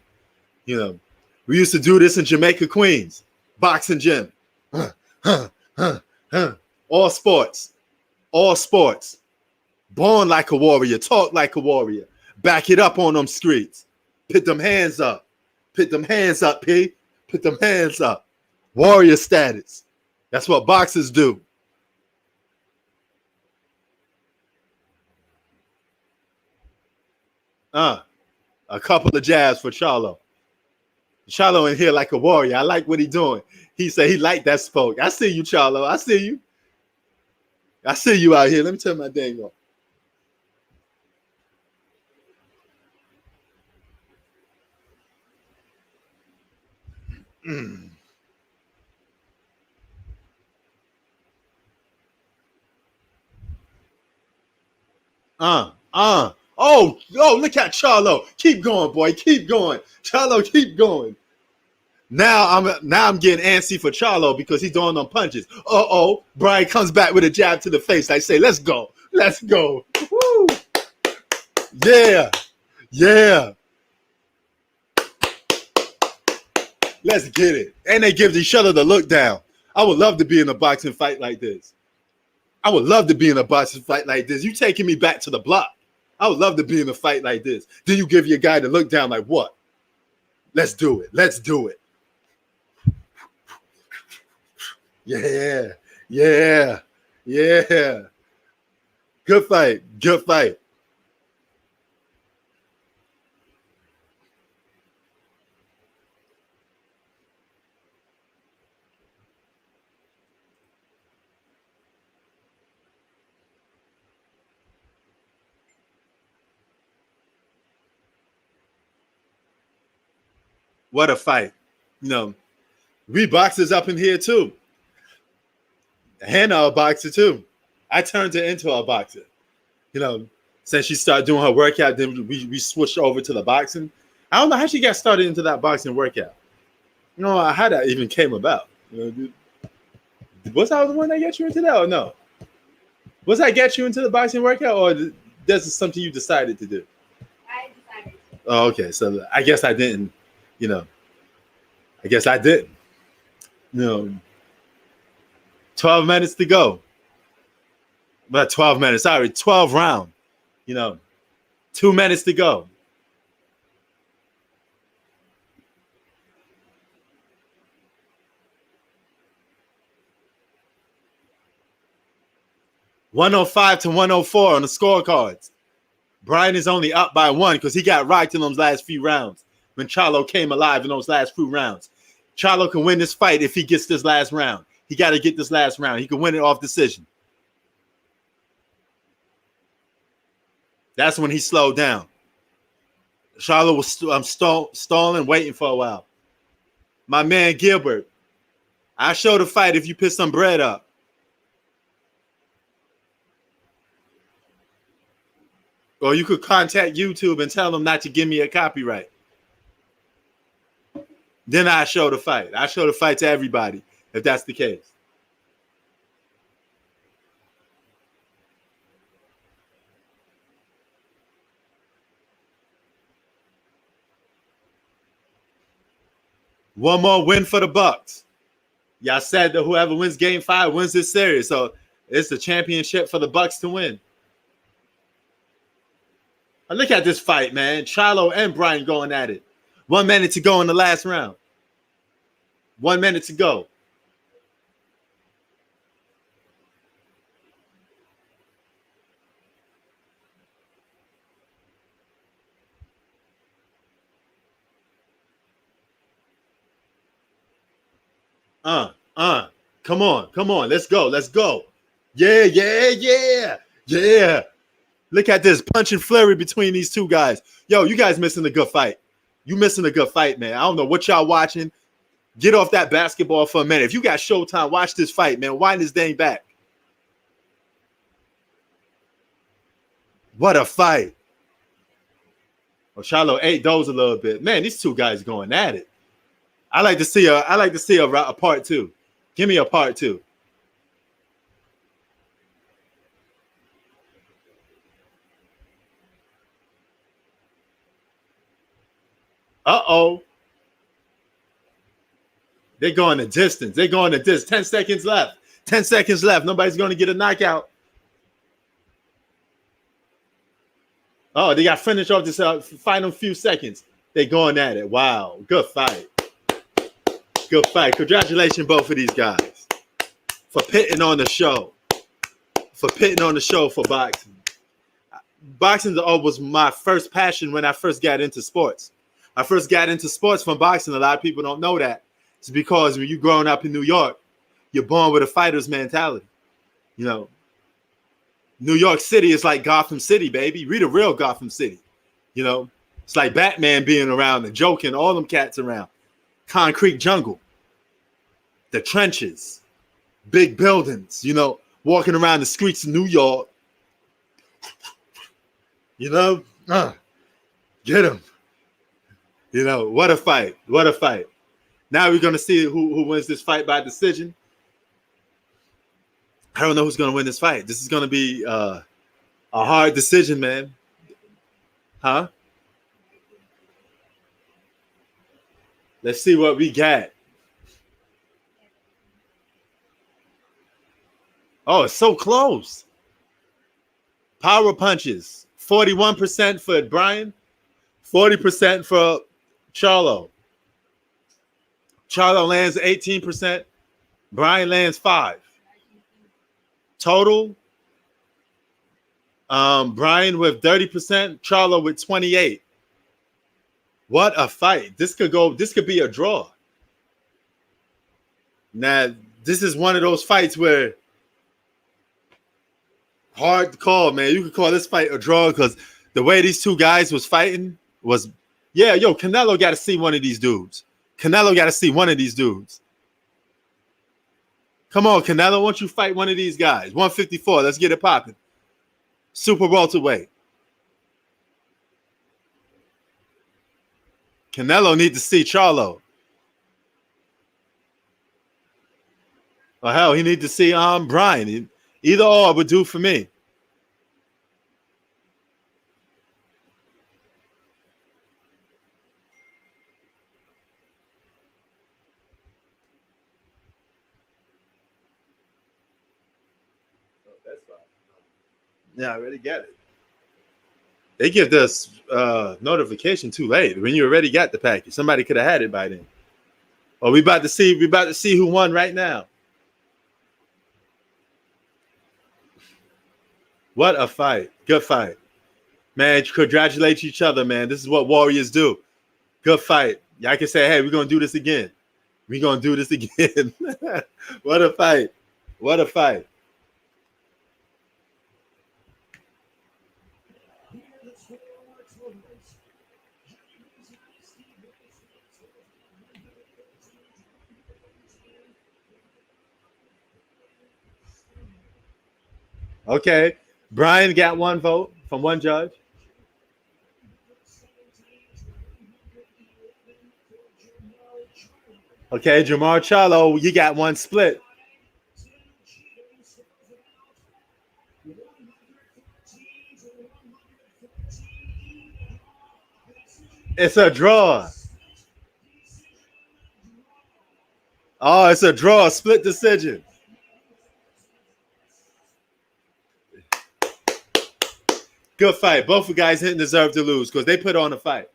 You know, we used to do this in Jamaica, Queens, boxing gym. All sports. Born like a warrior, talk like a warrior. Back it up on them streets. Put them hands up. P. Put them hands up. Warrior status. That's what boxers do. A couple of jabs for Charlo. Charlo in here like a warrior. I like what he doing. He said he liked that spoke. I see you, Charlo. I see you. I see you out here. Let me turn my dang off. Oh, look at Charlo. Keep going, boy. Keep going. Charlo, keep going. Now I'm getting antsy for Charlo because he's throwing them punches. Brian comes back with a jab to the face. I say, let's go. Let's go. Woo. Yeah. Let's get it. And they give each other the look down. I would love to be in a boxing fight like this. You taking me back to the block. I would love to be in a fight like this. Then you give your guy the look down like what? Let's do it. Yeah. Good fight. What a fight. We boxers up in here too. Hannah a boxer too. I turned her into a boxer. Since she started doing her workout, then we switched over to the boxing. I don't know how she got started into that boxing workout. How that even came about. Was I the one that got you into that or no? Was I get you into the boxing workout or this is something you decided to do? I decided to. Oh, okay. So I guess I didn't, I guess I didn't. 12 minutes to go. Not 12 minutes, sorry, 12 round. 2 minutes to go. $105 to 104 on the scorecards. Brian is only up by 1 because he got rocked in those last few rounds when Charlo came alive in those last few rounds. Charlo can win this fight if he gets this last round. He got to get this last round. He can win it off decision. That's when he slowed down. Charlo was stalling, waiting for a while. My man Gilbert, I show the fight if you put some bread up. Or you could contact YouTube and tell them not to give me a copyright. Then I show the fight. I show the fight to everybody if that's the case. One more win for the Bucks. Y'all said that whoever wins Game 5 wins this series. So it's the championship for the Bucks to win. Now look at this fight, man. Charlo and Brian going at it. 1 minute to go in the last round. 1 minute to go. Come on. Let's go. Yeah. Look at this punch and flurry between these two guys. Yo, you guys missing a good fight. You missing a good fight, man. I don't know what y'all watching. Get off that basketball for a minute. If you got Showtime, watch this fight, man. Wind this thing back. What a fight. Oh, Charlo ate those a little bit. Man, these two guys going at it. I like to see a part two. Give me a part two. Uh-oh. They're going the distance. They're going the distance. 10 seconds left. 10 seconds left. Nobody's going to get a knockout. Oh, they got finished off this final few seconds. They're going at it. Wow. Good fight. Good fight. Congratulations, both of these guys, for pitting on the show. For pitting on the show for boxing. Boxing was my first passion when I first got into sports. I first got into sports from boxing. A lot of people don't know that. It's because when you're growing up in New York, you're born with a fighter's mentality. You know, New York City is like Gotham City, baby. Read a real Gotham City. You know, it's like Batman being around and joking, all them cats around. Concrete jungle, the trenches, big buildings, you know, walking around the streets of New York. You know, get him. You know, what a fight. What a fight. Now we're going to see who wins this fight by decision. I don't know who's going to win this fight. This is going to be a hard decision, man. Huh? Let's see what we got. Oh, it's so close. Power punches. 41% for Brian. 40% for Charlo. Charlo lands 18%. Brian lands 5%. Total. Brian with 30%. Charlo with 28%. What a fight. This could be a draw. Now, this is one of those fights where hard to call, man. You could call this fight a draw because the way these two guys was fighting was, Canelo got to see one of these dudes. Canelo got to see one of these dudes. Come on, Canelo, why don't you fight one of these guys? 154, let's get it popping. Super welterweight. Canelo need to see Charlo. Or hell, he need to see Brian. Either or would do for me. Yeah, I already got it. They give this notification too late. When you already got the package, somebody could have had it by then. Oh, we about to see who won right now. What a fight. Good fight. Man, congratulate each other, man. This is what warriors do. Good fight. Y'all can say, hey, we're going to do this again. We're going to do this again. What a fight. What a fight. Okay. Brian got one vote from one judge. Okay, Jermell Charlo, you got one split. It's a draw. Oh, it's a draw, split decision. Good fight. Both of you guys didn't deserve to lose because they put on a fight.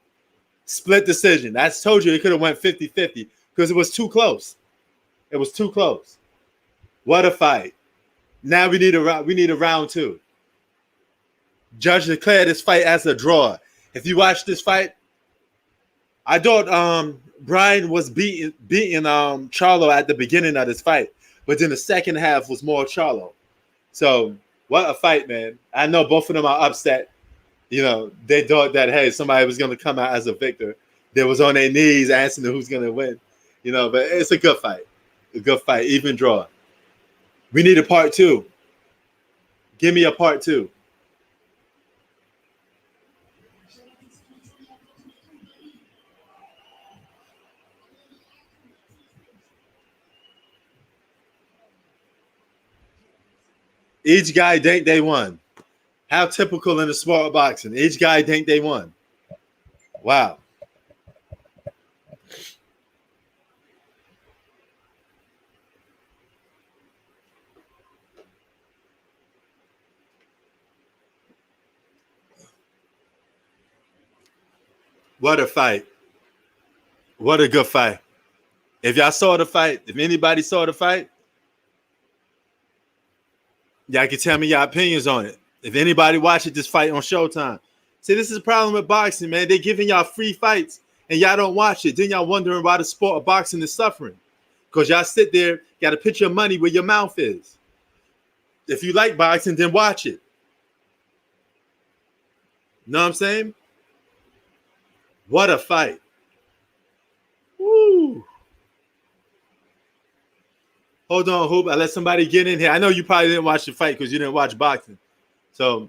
Split decision. I told you it could have went 50-50 because it was too close. It was too close. What a fight. Now we need a round two. Judge declared this fight as a draw. If you watch this fight, I thought Brian was beating Charlo at the beginning of this fight, but then the second half was more Charlo. So what a fight, man. I know both of them are upset. You know, they thought that, hey, somebody was going to come out as a victor. They was on their knees asking who's going to win. You know, but it's a good fight. A good fight, even draw. We need a part two. Give me a part two. Each guy think they won. How typical in the sport of boxing. Each guy think they won. Wow. What a fight. What a good fight. If y'all saw the fight, if anybody saw the fight, y'all can tell me your opinions on it. If anybody watched this fight on Showtime. See, this is the problem with boxing, man. They're giving y'all free fights and y'all don't watch it. Then y'all wondering why the sport of boxing is suffering. Because y'all sit there, got to put your money where your mouth is. If you like boxing, then watch it. Know what I'm saying? What a fight. Woo. Hold on, Hoop. I let somebody get in here. I know you probably didn't watch the fight because you didn't watch boxing. So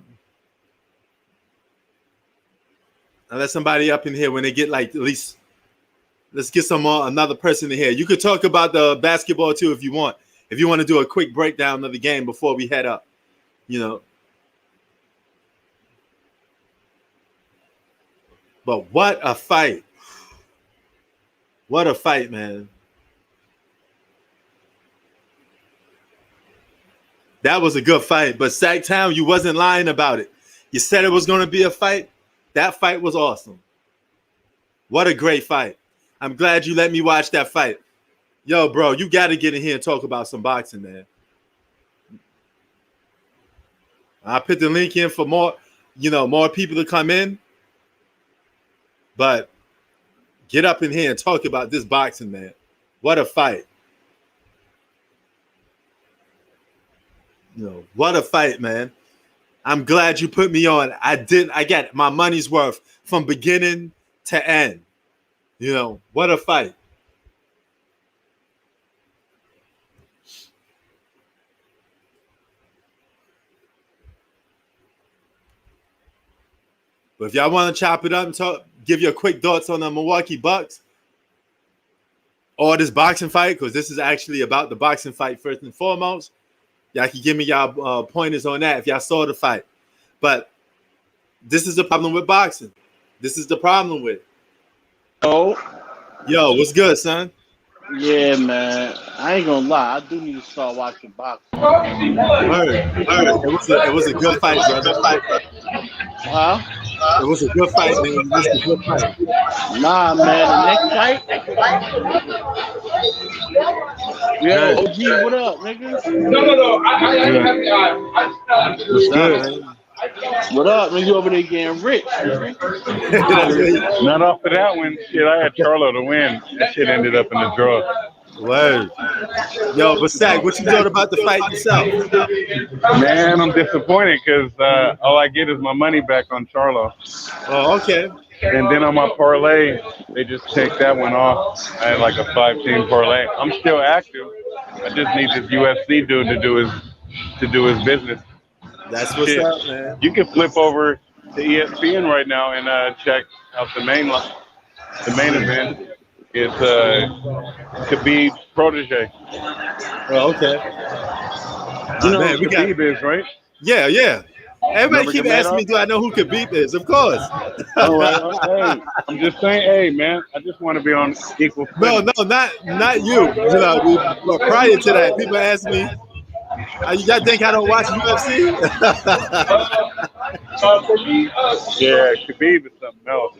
I let somebody up in here when they get like at least let's get another person in here. You could talk about the basketball too if you want. If you want to do a quick breakdown of the game before we head up, you know. But what a fight. What a fight, man. That was a good fight. But Sacktown, you wasn't lying about it. You said it was going to be a fight. That fight was awesome. What a great fight. I'm glad you let me watch that fight. Yo, bro, you got to get in here and talk about some boxing, man. I put the link in for more people to come in. But get up in here and talk about this boxing, man. What a fight. What a fight, man. I'm glad you put me on. I got my money's worth from beginning to end. What a fight. But if y'all want to chop it up and give your quick thoughts on the Milwaukee Bucks or this boxing fight, because this is actually about the boxing fight first and foremost, y'all can give me y'all pointers on that if y'all saw the fight. But this is the problem with boxing. This is the problem with it. Yo, what's good, son? Yeah, man. I ain't gonna lie. I do need to start watching boxing. Word. It was a good fight, brother. Huh? It was a good fight, man. It was a good fight. Nah, man. The next fight. Yo, OG, what up, niggas? No. What's good, man? What up, man? You over there getting rich, nigga? Not off of that one. Shit, I had Charlo to win. That shit ended up in the draw. Word. Yo, but Sack, what you thought about the fight yourself? Man, I'm disappointed because all I get is my money back on Charlo. Oh, okay. And then on my parlay, they just take that one off. I had like a 5-team parlay. I'm still active. I just need this UFC dude to do his business. That's what's up, man. You can flip over to ESPN right now and check out the main event. It's Khabib's protege. Oh, okay. You know who Khabib is, right? Yeah. Everybody keep asking me, do I know who Khabib is? Of course. All right. Hey, I'm just saying, hey, man, I just want to be on equal footing. No, not you. But prior to that, people ask me, y'all think I don't watch UFC? Yeah, Khabib is something else.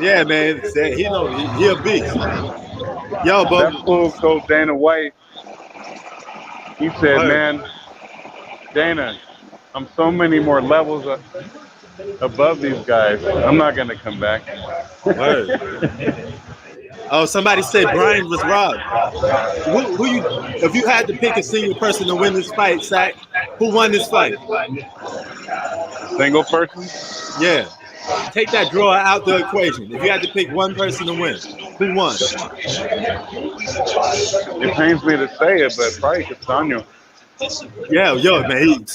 Yeah, man. He a beast. Yo, but that fool told Dana White, he said, man, Dana, I'm so many more levels above these guys. I'm not going to come back. Oh, somebody said Brian was robbed. If you had to pick a single person to win this fight, Sack, who won this fight? Single person? Yeah. Take that draw out the equation. If you had to pick one person to win, who won? It pains me to say it, but probably Castano. Yeah, man,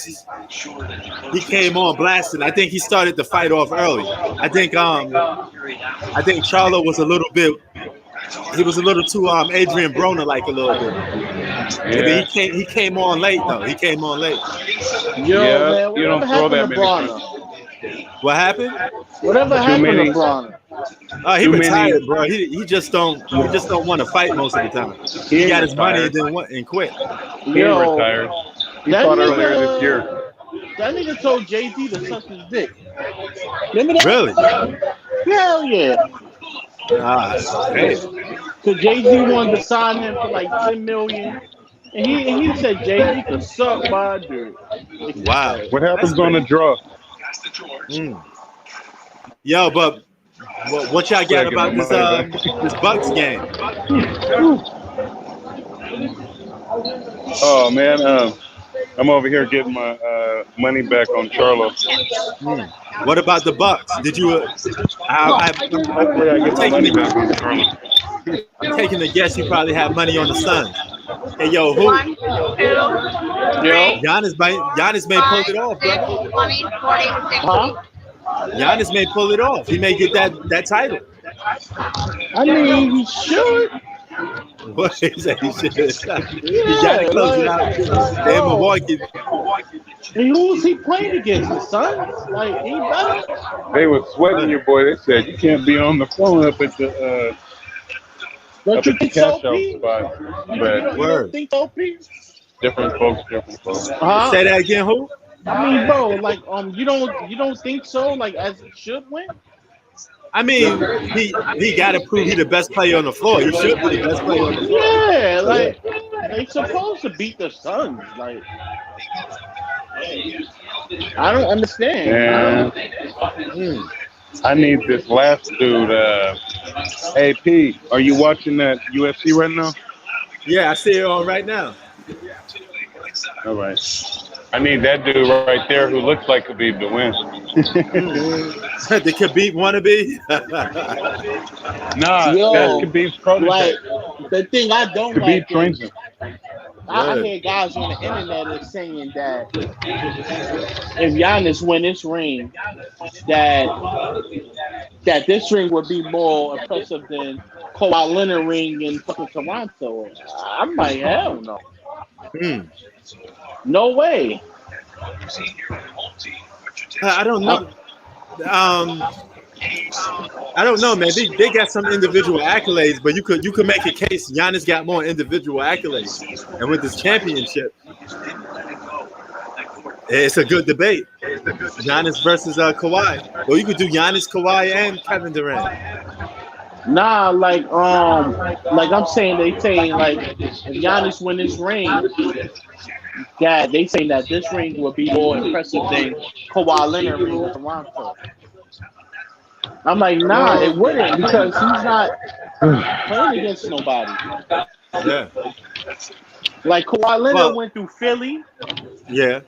he came on blasting. I think he started the fight off early. I think Charlo was a little bit he was a little too Adrian Broner like a little bit. Yeah. He came on late though. He came on late. Yo, Yeah, man, you don't whatever throw happened that to many Bronner? What happened? Whatever happened many- to Bronner? He Too retired, many- bro. He just don't want to fight most of the time. He He got his money retired. and quit. He ain't retired. He that fought nigga- earlier this year. That nigga told Jay-Z to suck his dick. Remember that? Really? Hell yeah. Hey. So Jay-Z wanted to sign him for like $10 million. And he said Jay-Z could suck my dick. Wow. What happens on a draw? Yo, but what y'all got about this Bucks game? Oh man, I'm over here getting my money back on Charlo. What about the Bucks? Did you? I'm taking a guess. You probably have money on the Suns. Hey, yo, who? Giannis may pull it off, brother. Huh? Giannis may pull it off. He may get that title. I mean, he should. What he said he should. Yeah, He got to close it out. They in Milwaukee. And who's he playing against? The Suns? Like, he better. They was sweating your boy. They said you can't be on the phone up at the Don't up you at the think so, cash out P? spot. You But don't think so, P? different folks. Huh? Say that again, who? I mean, bro, like, you don't think so? Like, as he should win? I mean, he got to prove he the best player on the floor. He should be the best player on the floor. Yeah, like, they supposed to beat the Suns. Like, I don't understand. Yeah. I need this last dude. Hey P, are you watching that UFC right now? Yeah, I see it on right now. All right. I need that dude right there who looks like Khabib to win. The Khabib wannabe? Nah, Yo, that's Khabib's protege. Like, the thing I don't Khabib like trains is, him. I hear guys on the internet are saying that if Giannis win this ring, that this ring would be more impressive than Kawhi Leonard ring in fucking Toronto. I'm like, hell no. No way. I don't know. I don't know, man. They got some individual accolades, but you could make a case Giannis got more individual accolades, and with this championship, it's a good debate. Giannis versus Kawhi. Well, you could do Giannis, Kawhi, and Kevin Durant. Nah, like I'm saying, they saying like if Giannis win this ring, that they saying that this ring will be more impressive than Kawhi Leonard ring in Toronto. I'm like, nah, it wouldn't, because he's not playing against nobody. Yeah. Like Kawhi Leonard went through Philly. Yeah.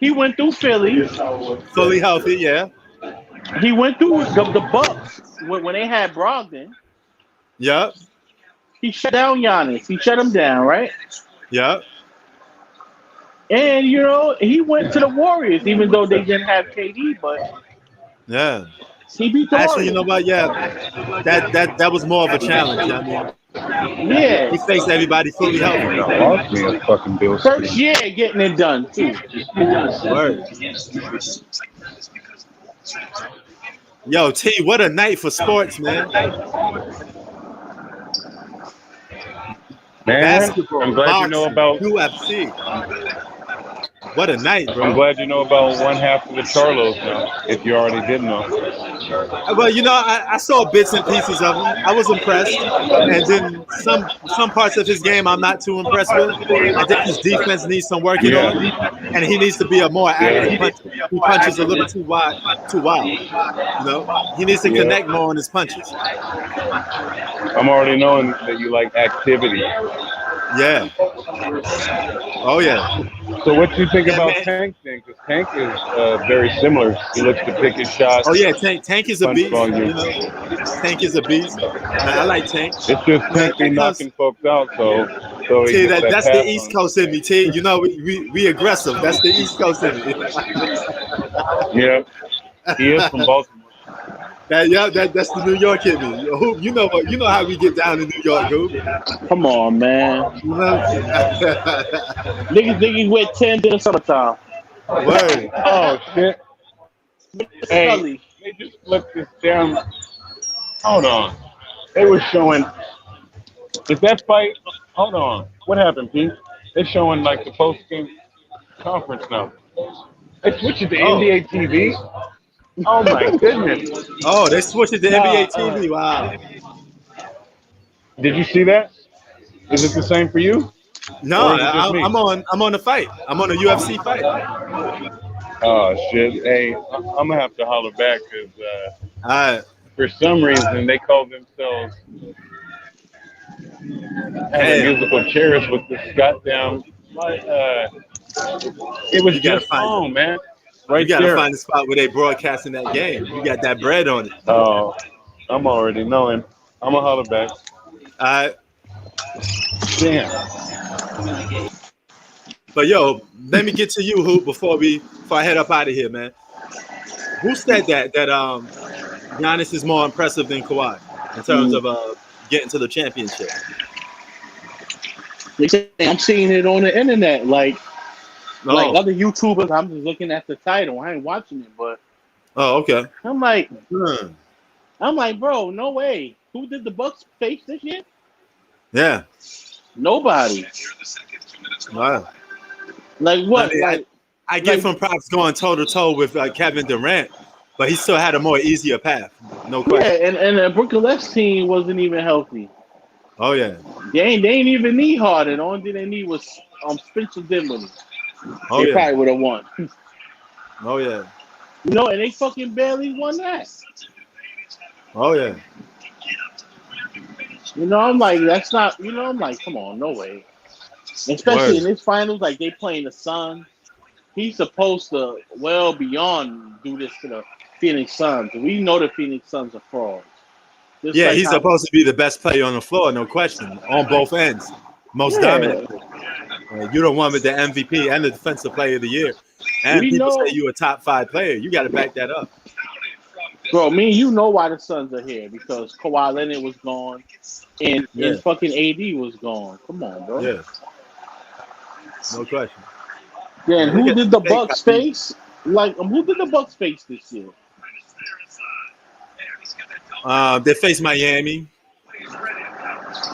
He went through Philly. Fully healthy, yeah. He went through the Bucks when they had Brogdon. Yep. He shut down Giannis. He shut him down, right? Yep. And he went to the Warriors, even though they didn't have KD. But yeah, he beat the Warriors. Warriors. You know what? Yeah, that was more of a challenge. I mean, yeah, he faced everybody fully healthy. First year getting it done too. Word. Yo, T, what a night for sports, man. Basketball, I'm glad boxing, you know about UFC. What a night, bro. I'm glad you know about one half of the Charlos now, if you already didn't know. Well, I saw bits and pieces of him. I was impressed. And then some parts of his game I'm not too impressed with. I think his defense needs some working on. And he needs to be a more active puncher. He punches a little too wild. He needs to connect more on his punches. I'm already knowing that you like activity. Yeah. Oh, yeah. So what do you think about Tank then? Because Tank is very similar. He looks to pick his shots. Oh, yeah. Tank is a beast. Tank is a beast. I like Tank. It's just Tank be knocking folks out, so T, that's the East Coast in me, T. We aggressive. That's the East Coast in me. Yeah. He is from Baltimore. That's the New York in me. Hoop, you know what? You know how we get down in New York, Hoop. Come on, man. You know? Niggas wear Timbs in the summertime. Word. Oh shit! Hey, Sully. they just flipped this down. Hold on. They were showing. Is that fight? Hold on. What happened, Pete? They're showing like the post game conference now. They switched it to Oh. NBA TV. Oh my goodness! Oh, they switched it to NBA Nah, TV. Wow. Did you see that? Is it the same for you, No, or is it just me? I'm on the fight. I'm on a UFC fight. Oh shit! Hey, I'm gonna have to holler back because Uh, for some reason they call themselves having damn. musical chairs with this goddamn. It was You gotta just find on, man. you Right gotta there. find the spot where they broadcasting that game. You got that bread on it. Oh, I'm already knowing. I'm gonna holler back. Uh, Damn. but yo, let me get to you, Hoop, before I head up out of here, man. Who said that Giannis is more impressive than Kawhi in terms of getting to the championship? I'm seeing it on the internet. Like Oh, other YouTubers, I'm just looking at the title. I ain't watching it, but oh, okay. I'm like, Hmm. bro, no way. Who did the Bucks face this year? Yeah. Nobody. Wow. Like what? I mean, I give him props going toe to toe with Kevin Durant, but he still had a more easier path. No question. Yeah, and the Brooklyn Nets team wasn't even healthy. Oh yeah. They ain't even need Harden. The only thing they need was Spencer Dinwiddie. Oh They yeah. probably would have won. Oh yeah. And they fucking barely won that. Oh yeah. I'm like, that's not. I'm like, come on, no way. Especially in Word. this finals, like they playing the Suns. He's supposed to well beyond do this to the Phoenix Suns. We know the Phoenix Suns are frauds. Just Yeah, like he's how, supposed to be the best player on the floor, no question, on both ends. Most yeah, dominant. You don't want with the MVP and the Defensive Player of the Year, and we people say know, you're a top 5 player. You got to back that up. bro. Me and you know why the Suns are here because Kawhi Leonard was gone, and Yeah. fucking AD was gone. Come on, bro. Yeah, no question. Then Look who at did the fake Bucks copy. face? Like, who did the Bucks face this year? They face Miami.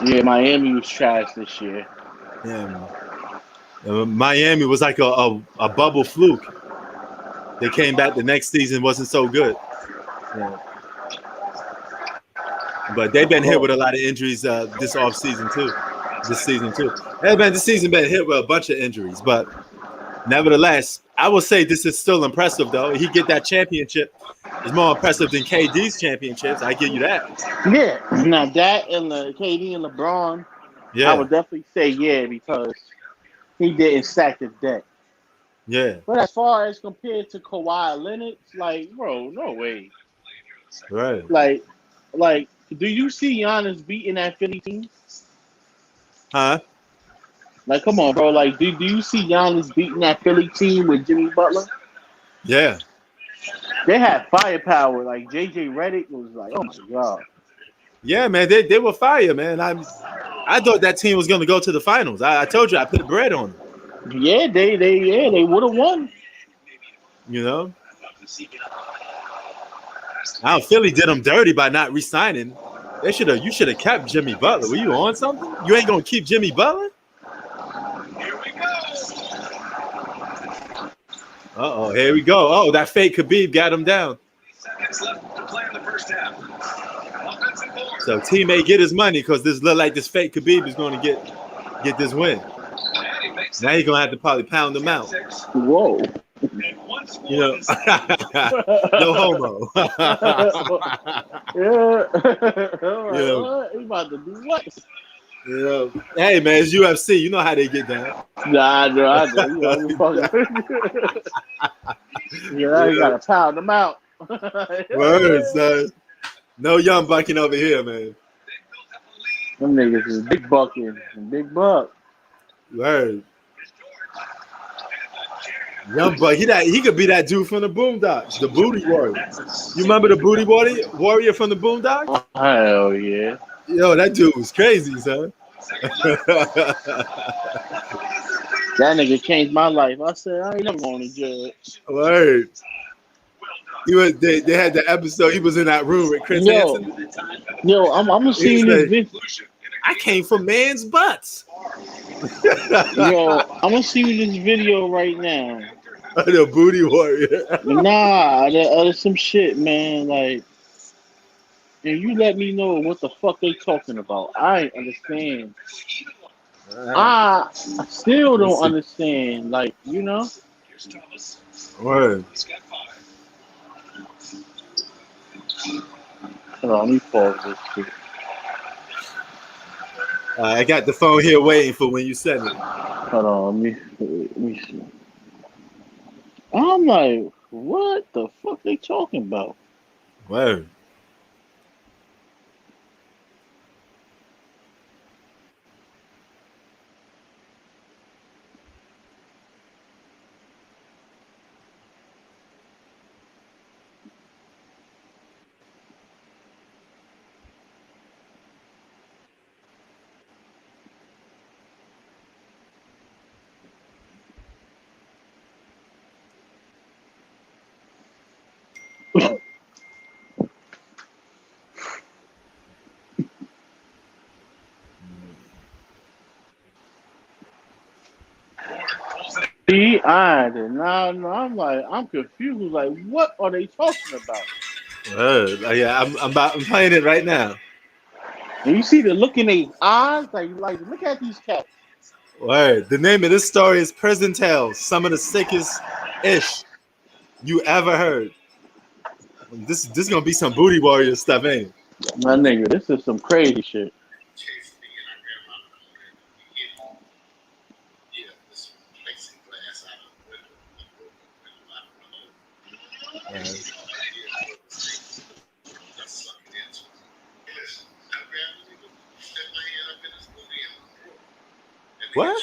Yeah, Miami was trash this year. Yeah, Miami was like a bubble fluke. They came back the next season, wasn't so good. Yeah. But they've been hit with a lot of injuries this off season too. This season too. Hey man, this season been hit with a bunch of injuries, but nevertheless, I will say this is still impressive though. He get that championship. It's more impressive than KD's championships. I give you that. Yeah. Now that and the KD and LeBron, Yeah. I would definitely say yeah because he didn't stack the deck. Yeah. But as far as compared to Kawhi Leonard, like, bro, no way. Right. Like, do you see Giannis beating that Philly team? Huh? Like, come on, bro. Like, do you see Giannis beating that Philly team with Jimmy Butler? Yeah. They had firepower. Like, JJ Redick was like, oh my god. Yeah, man. They were fire, man. I thought that team was gonna go to the finals. I told you I put bread on them. Yeah, they would have won. You know? Now Philly did them dirty by not re-signing. You should have kept Jimmy Butler. Were you on something? You ain't gonna keep Jimmy Butler? Uh-oh, here we go. Oh, that fake Khabib got him down. So teammate get his money because this look like this fake Khabib is going to get this win. Now you're going to have to probably pound him out. Whoa. You know, no homo. Yeah. Yeah. He about to do what? You know, hey man, it's UFC. You know how they get down. Nah, no, I know. Yeah, you gotta pound them out. Words, son. No young bucking over here, man. Them niggas is big bucking, big buck. Word. Young Buck, he could be that dude from the Boondocks, the Booty Warrior. You remember the Booty Warrior from the Boondocks? Hell yeah. Yo, that dude was crazy, son. That nigga changed my life. I said, I ain't never going to judge. Word. They had the episode. He was in that room with Chris Hansen. Yo, I'm gonna see this video. I came from man's butts. Yo, I'm gonna see this video right now. The Booty Warrior. Nah, there's some shit, man. Like, and you let me know what the fuck they talking about. I ain't understand. I still don't understand. Like, you know. Word. Hold on, let me pause this shit. I got the phone here waiting for when you send it. Hold on, let me see. I'm like, what the fuck they talking about? Word. See, I did not know. I'm like, I'm confused. Like, what are they talking about? Yeah, I'm playing it right now. And you see the look in their eyes, like look at these cats. Word. The name of this story is Prison Tales. Some of the sickest ish you ever heard. This gonna be some Booty Warrior stuff, ain't it? My nigga, this is some crazy shit. What?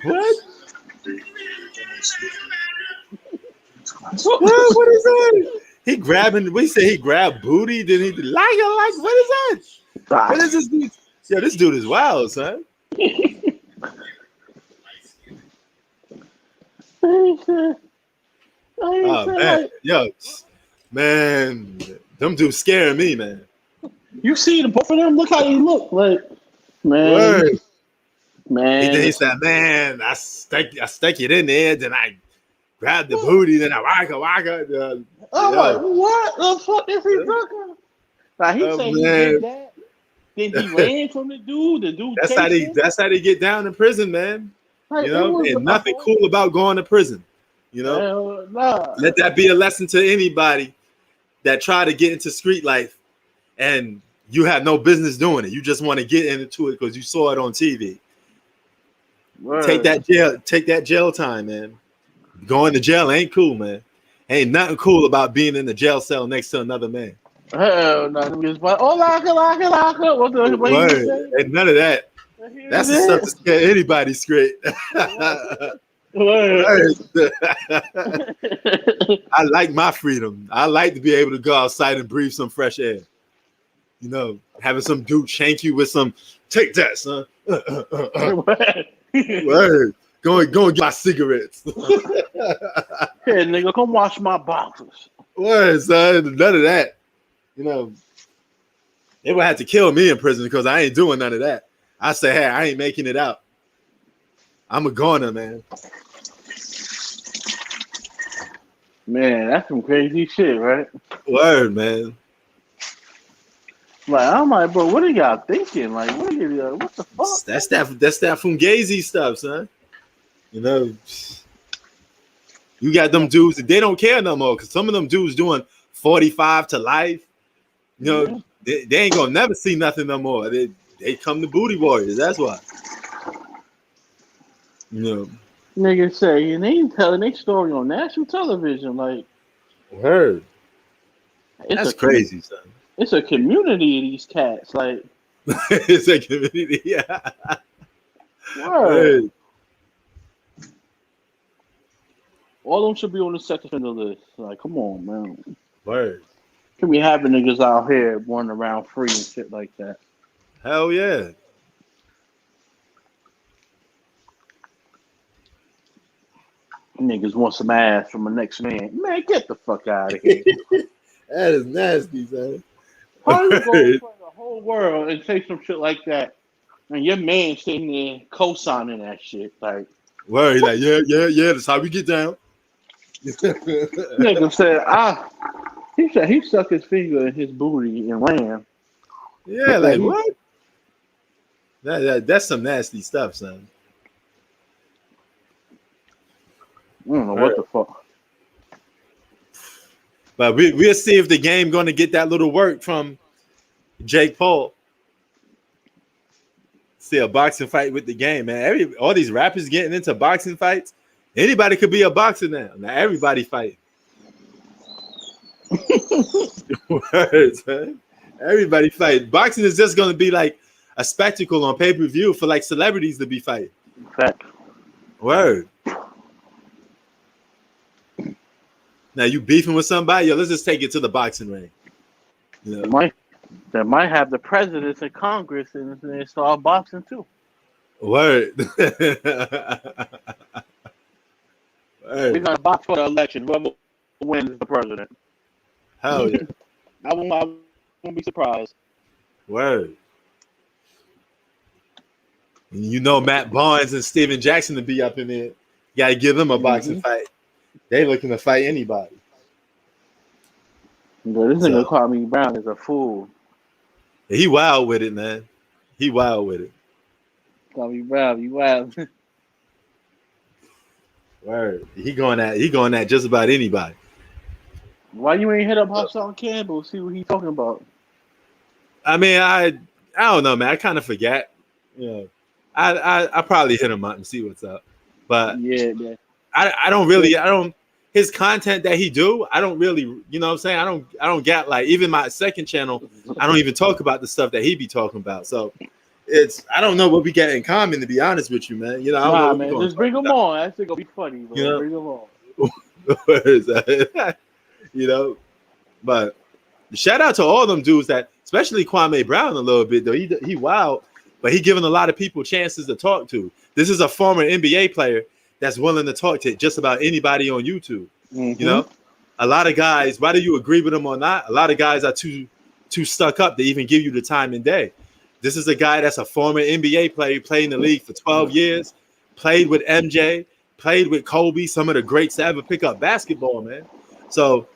What? What is that? He grabbing. We say he grabbed booty. Then he like what is that? What is this dude? Yo, this dude is wild, son. Oh man, yo, man, them dudes scaring me, man. You see the both of them? Look how they look, like man. Word. Man, He said, "Man, I stuck it in there. Then I grabbed the booty. Then I waka." I'm like, what the fuck is he talking? Like he said he did that. Then he ran from the dude. The dude. That's how they get down in prison, man. Like, you know, and nothing cool about going to prison. You know, let that be a lesson to anybody that try to get into street life, and you have no business doing it. You just want to get into it because you saw it on TV. Word. Take that jail time, man. Going to jail ain't cool, man. Ain't nothing cool about being in the jail cell next to another man. Hell no. Lock it. What the ain't none of that. That's the stuff to scare anybody straight. I like my freedom. I like to be able to go outside and breathe some fresh air. You know, having some dude shank you with some, take that, son. Word. Go and get my cigarettes. Hey, nigga, come wash my boxes. Word, son. None of that. You know, they would have to kill me in prison because I ain't doing none of that. I say, hey, I ain't making it out. I'm a goner, man. Man, that's some crazy shit, right? Word, man. Like, I'm like, bro, what are y'all thinking? Like, what the fuck? That's that Fugazi stuff, son. You know, you got them dudes that they don't care no more because some of them dudes doing 45 to life. You know, they ain't gonna never see nothing no more. They come to Booty Warriors. That's why. You know, niggas say, and they ain't telling their story on national television. Like, word. That's crazy, son. It's a community of these cats. Like, It's a community. Yeah. Word. Hey, All of them should be on the sex offender list. Like, come on, man. word. Can we having niggas out here running around free and shit like that? Hell yeah. Niggas want some ass from the next man. Man, get the fuck out of here. That is nasty, son. How you go in front of the whole world and say some shit like that, and your man sitting there co-signing that shit? Like, Word. He's like, yeah. That's how we get down. nigga said, he said he stuck his finger in his booty and ran. Yeah, like what? That's some nasty stuff, son. I don't know what the fuck. But we'll see if the game going to get that little work from Jake Paul. See a boxing fight with the game, man. All these rappers getting into boxing fights. Anybody could be a boxer now. Now everybody fight. Words, man. Everybody fight. Boxing is just going to be like a spectacle on pay-per-view for like celebrities to be fighting. Fact. Word. Now you beefing with somebody, yo, let's just take it to the boxing ring. You know? They might have the presidents and Congress and start boxing too. Word. We're gonna box for the election. Whoever wins the president. Hell yeah. I won't be surprised. Word. And you know Matt Barnes and Steven Jackson to be up in there. You gotta give them a boxing fight. They looking to fight anybody. But this nigga Kwame Brown is a fool. He wild with it, man. He wild with it. Kwame Brown, you wild. Word. He going at just about anybody. Why you ain't hit up Hassan Campbell? See what he talking about. I mean, I don't know, man. I kind of forget. You know, I probably hit him up and see what's up. But yeah, man. I don't his content that he do, I don't really, you know what I'm saying? I don't get, like, even my second channel, I don't even talk about the stuff that he be talking about. So I don't know what we get in common, to be honest with you, man. You know, I don't know, man, just bring him on. That shit gonna be funny, bro. You know? Bring him on. You know, but shout out to all them dudes that, especially Kwame Brown a little bit though. He wild, but he giving a lot of people chances to talk to. This is a former NBA player that's willing to talk to just about anybody on YouTube. You know, a lot of guys, whether you agree with them or not, a lot of guys are too stuck up to even give you the time and day. This is a guy that's a former NBA player, played in the league for 12 years, played with MJ, played with Kobe, some of the greats to ever pick up basketball, man. So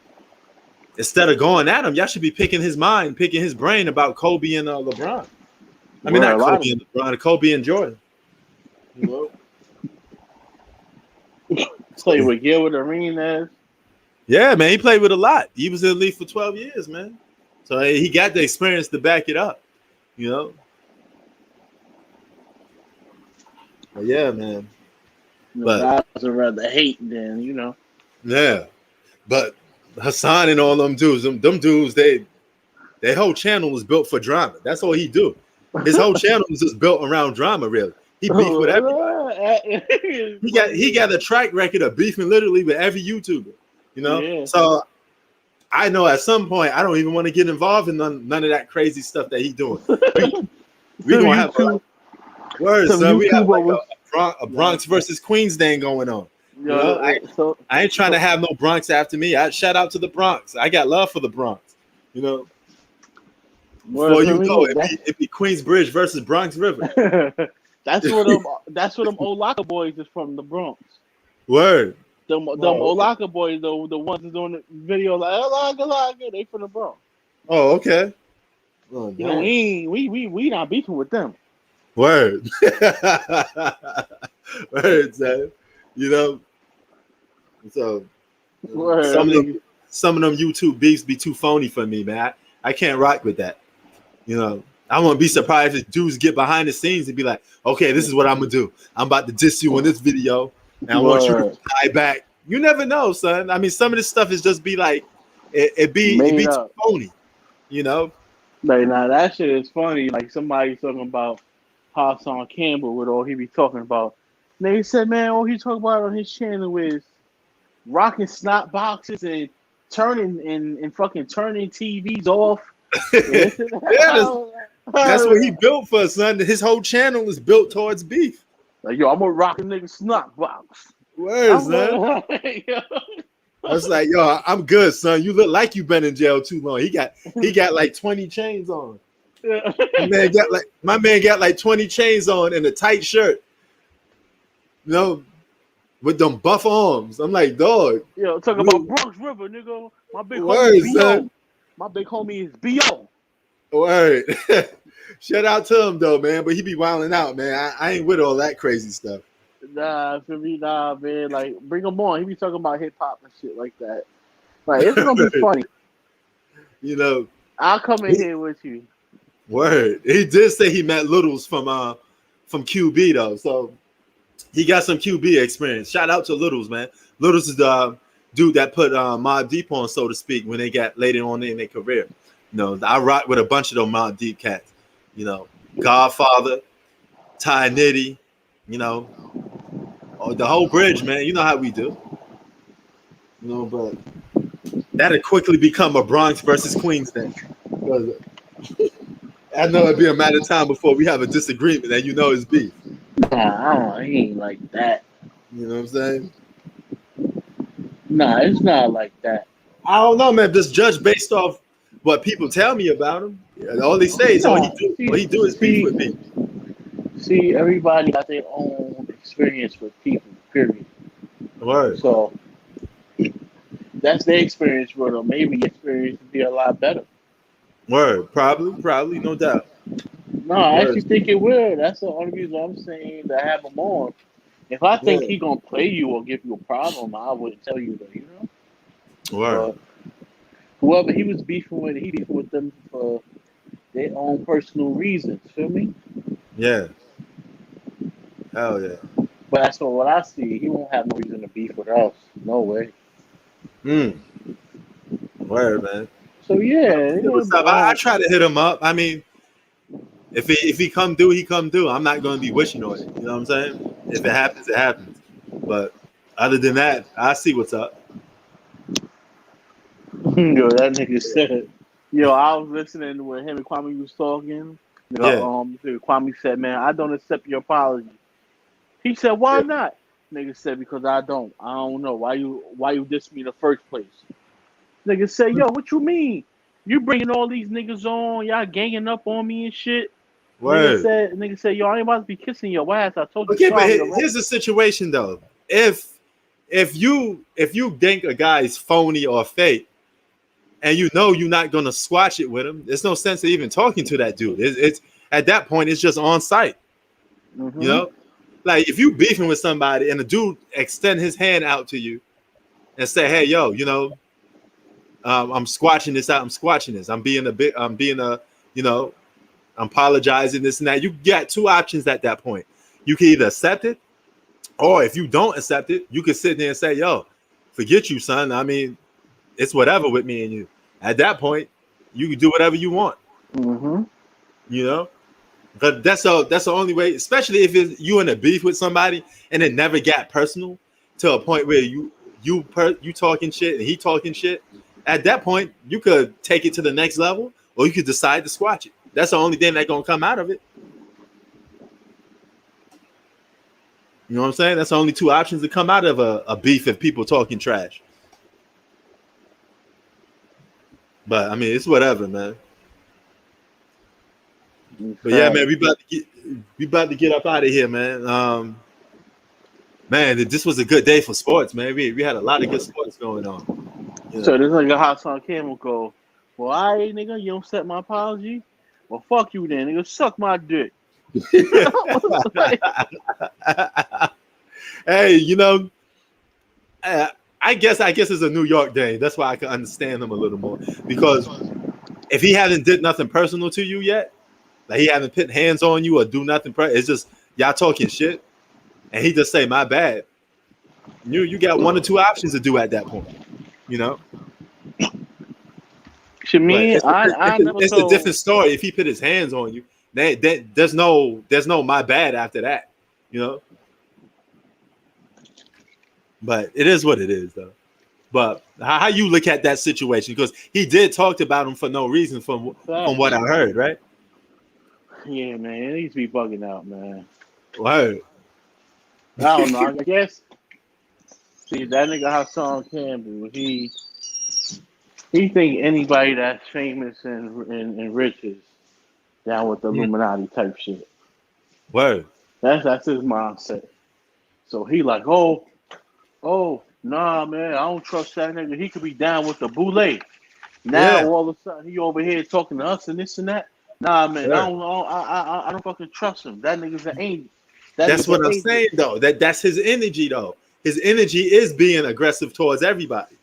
instead of going at him, y'all should be picking his mind, picking his brain about Kobe and LeBron. I mean, not Kobe and LeBron, Kobe and Jordan. You know? Play with Gilbert Arenas. Yeah, man, he played with a lot. He was in the league for 12 years, man. So he got the experience to back it up, you know. But yeah, man. But I'd rather hate than, you know. Yeah, but Hassan and all them dudes, them dudes, their whole channel was built for drama. That's all he do. His whole channel was just built around drama, really. He beefed with everybody. He got a track record of beefing literally with every YouTuber, you know. Yeah. So I know at some point I don't even want to get involved in none of that crazy stuff that he's doing. We gonna have words, son. We have like a Bronx versus Queens thing going on. You know, I ain't trying to have no Bronx after me. I shout out to the Bronx. I got love for the Bronx. You know, before you go, it'd be Queensbridge versus Bronx River. That's where them Olaka boys is from, the Bronx. Word. Them Olaka boys, the ones that's doing the video like Olaka, they from the Bronx. Oh, okay. Oh, you know, we not beefing with them. Word. Word, son. You know. So some of them YouTube beefs be too phony for me, man. I can't rock with that. You know. I won't be surprised if dudes get behind the scenes and be like, okay, this is what I'm gonna do. I'm about to diss you on this video, and I want you to reply back. You never know, son. I mean, some of this stuff is just be like, it be too phony, you know. Like, now that shit is funny. Like, somebody talking about Hassan Campbell with all he be talking about. They said, man, all he talk about on his channel is rocking snot boxes and and fucking turning TVs off. Yeah, that's what he built for, son. His whole channel is built towards beef. Like, yo, I'm gonna rock a nigga snot box. Words, man. I was like, yo, I'm good, son. You look like you've been in jail too long. He got like 20 chains on. My man got like 20 chains on and a tight shirt. You know, with them buff arms. I'm like, dog. Yo, talking about Bronx River, nigga. My big Words, homie son. My big homie is B.O. Word. Shout out to him though, man. But he be wilding out, man. I ain't with all that crazy stuff. Nah, for me, nah, man. Like, bring him on. He be talking about hip hop and shit like that. Like, it's gonna be funny. You know, I'll come in here with you. Word. He did say he met Littles from QB though, so he got some QB experience. Shout out to Littles, man. Littles is the dude that put Mobb Deep on, so to speak, when they got later on in their career. You know, I rock with a bunch of those Mobb Deep cats. You know, Godfather, Ty Nitty, you know, the whole bridge, man. You know how we do. You know, but that'll quickly become a Bronx versus Queens thing. I know it'd be a matter of time before we have a disagreement, and you know it's beef. Nah, I ain't like that. You know what I'm saying? Nah, it's not like that. I don't know, man. Just judge based off what people tell me about him. Yeah, all they say is all he do is beef with people. See, everybody got their own experience with people, period. Word. So that's their experience with them. Maybe your experience would be a lot better. Word. Probably, no doubt. No, I actually think it will. That's the only reason I'm saying to have him on. If I think he gonna play you or give you a problem, I wouldn't tell you that, you know? Word. Whoever he was beefing with, he beefing with them for their own personal reasons. Feel me? Yeah. Hell yeah. But as for what I see, he won't have no reason to beef with us. No way. Word, man. So yeah. What's up? I try to hit him up. I mean, if he come through, he come through. I'm not gonna be wishing on it. You know what I'm saying? If it happens, it happens. But other than that, I see what's up. Yo, that nigga said. Yo, I was listening to when him and Kwame was talking. Kwame said, "Man, I don't accept your apology." He said, "Why not?" Nigga said, "Because I don't. I don't know why you diss me in the first place." Nigga said, "Yo, what you mean? You bringing all these niggas on? Y'all ganging up on me and shit." Word. Nigga said, "Yo, I ain't about to be kissing your ass. I told you." Okay, but here's the situation though. If you think a guy is phony or fake, and you know you're not gonna squash it with him, there's no sense of even talking to that dude. It's at that point, it's just on site. Mm-hmm. You know, like if you beefing with somebody and the dude extend his hand out to you and say, "Hey, yo, you know, I'm squashing this out. I'm squashing this. I'm apologizing, this and that." You got two options at that point. You can either accept it, or if you don't accept it, you can sit there and say, "Yo, forget you, son. I mean, it's whatever with me and you." At that point, you can do whatever you want. Mm-hmm. You know, but that's the only way. Especially if it's you in a beef with somebody and it never got personal to a point where you talking shit and he talking shit. At that point, you could take it to the next level, or you could decide to squash it. That's the only thing that's gonna come out of it. You know what I'm saying? That's the only two options that come out of a beef if people talking trash. But I mean, it's whatever, man. But yeah, man, we about to get up out of here, man. Man, this was a good day for sports, man. We had a lot of good sports going on. You know? So this nigga Hassan Campbell go, "Well, all right, nigga, you don't accept my apology? Well, fuck you then, nigga. Suck my dick." Hey, you know, I guess it's a New York day. That's why I can understand him a little more. Because if he hasn't did nothing personal to you yet, like he haven't put hands on you or do nothing, it's just y'all talking shit, and he just say, "My bad." You got one or two options to do at that point, you know. To But me, I never it's a different told. story if he put his hands on you. There's no my bad after that, you know. But it is what it is, though. But how you look at that situation? Because he did talk about him for no reason, from what I Facts. heard, right? Yeah, man, it needs to be bugging out, man. Word. I don't know. I guess see that nigga Hassan Campbell. He think anybody that's famous and rich is down with the Illuminati type shit. Word. That's his mindset. So he like, nah, man, I don't trust that nigga. He could be down with the boule. Now Yeah. all of a sudden he over here talking to us and this and that. Nah, man, Word. I don't fucking trust him. That nigga's an angel. That That's nigga's an what I'm agent. saying, though. That's his energy, though. His energy is being aggressive towards everybody,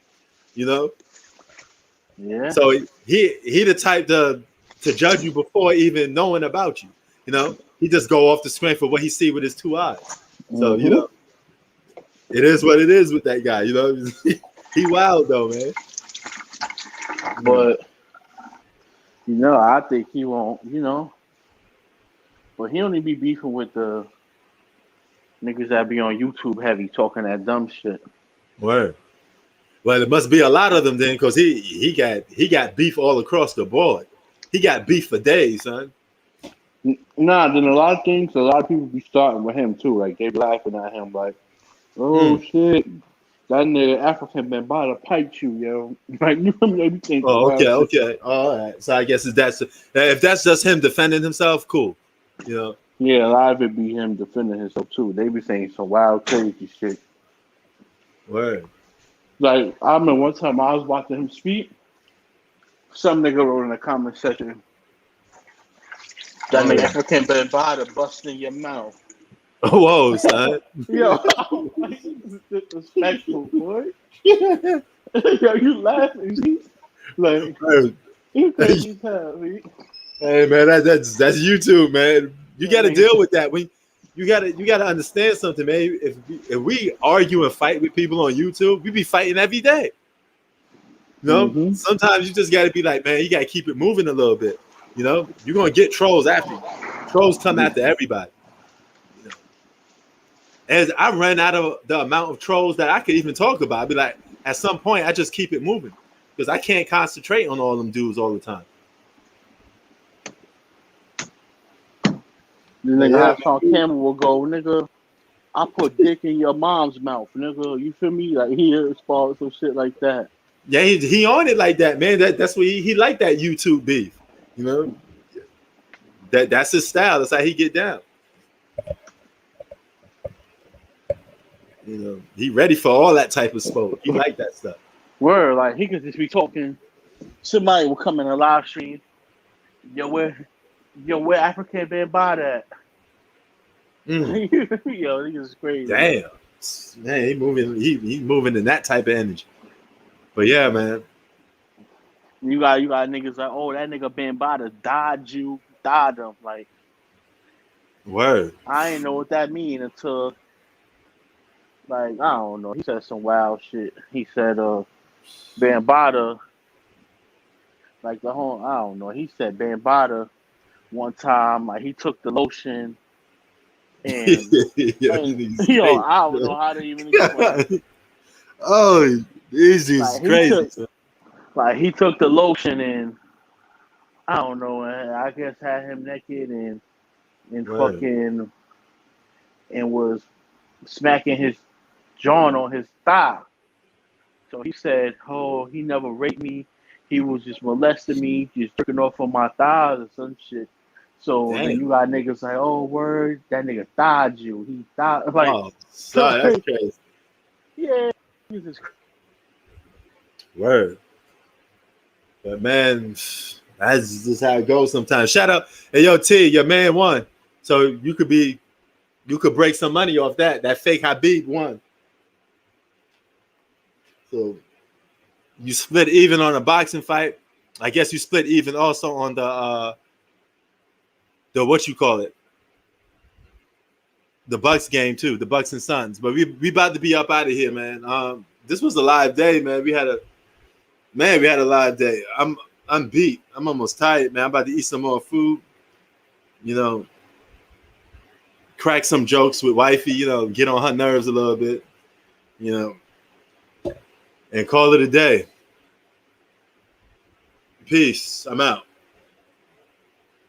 you know. Yeah. So he the type to judge you before even knowing about you, you know. He just go off the strength of what he see with his two eyes. So you Mm-hmm. know, it is what it is with that guy. You know, he wild though, man. But I think he won't. But he only be beefing with the niggas that be on YouTube heavy talking that dumb shit. Word. Well, it must be a lot of them then, because he got beef all across the board. He got beef for days, son. Nah, then a lot of people be starting with him too. Like they be laughing at him, like, "Oh shit, that nigga African been by to pipe you, yo." Like you know, they be thinking, Oh, "Wow, okay. All right. So I guess if that's just him defending himself, cool. You know. yeah." A lot of it be him defending himself too. They be saying some wild, crazy shit. Word. Like I remember one time I was watching him speak. Some nigga wrote in the comment section, "That nigga African been by to bust in your mouth." Whoa, son. Yo, I'm like, this is disrespectful, boy. Yo, you laughing? G? Like, you crazy as hell, man. Hey man, that's YouTube, man. You got to Nigga. deal with that. When you gotta understand something, man. If we argue and fight with people on YouTube, we be fighting every day. You know, sometimes you just got to be like, man, you got to keep it moving a little bit. You know, you're gonna get trolls after you. Trolls come after everybody. You know? As I ran out of the amount of trolls that I could even talk about, I'd be like, at some point, I just keep it moving because I can't concentrate on all them dudes all the time. The nigga Hassan Campbell will go, "Nigga, I put dick in your mom's mouth, nigga." You feel me? Like he responds some shit like that. Yeah, he on it like that, man. That's what he like that YouTube beef. You know, that's his style. That's how he get down. You know, he ready for all that type of smoke. He like that stuff. Word, like he could just be talking. Somebody will come in a live stream. Where African been by that? Yo, niggas crazy. Damn, man, he moving in that type of energy. But yeah, man. You got niggas like, "Oh, that nigga been by to died him." Like, Word. I ain't know what that mean until, like, I don't know. He said some wild shit. He said, Bambada, like the whole, I don't know. He said Bambada one time, like he took the lotion and, I don't know how to even explain. Oh, this is crazy. He took the lotion and I don't know, and I guess had him naked and fucking and was smacking his John on his thigh. So he said, "Oh, he never raped me. He was just molesting me, just jerking off on my thighs or some shit." So then you got niggas like, "Oh, word, that nigga thigh'd you. He thigh'd." Like, oh, sorry, that's crazy. Yeah, Jesus. Word. But man, that's just how it goes sometimes. Shout out, hey yo T, your man won. So you could break some money off that. That fake Habib won. So you split even on a boxing fight. I guess you split even also on the what you call it, the Bucks game too, the Bucks and Suns. But we about to be up out of here, man. This was a live day, man. We had a live day. I'm beat. I'm almost tired, man. I'm about to eat some more food. You know, crack some jokes with wifey. You know, get on her nerves a little bit. You know, and call it a day. Peace. I'm out.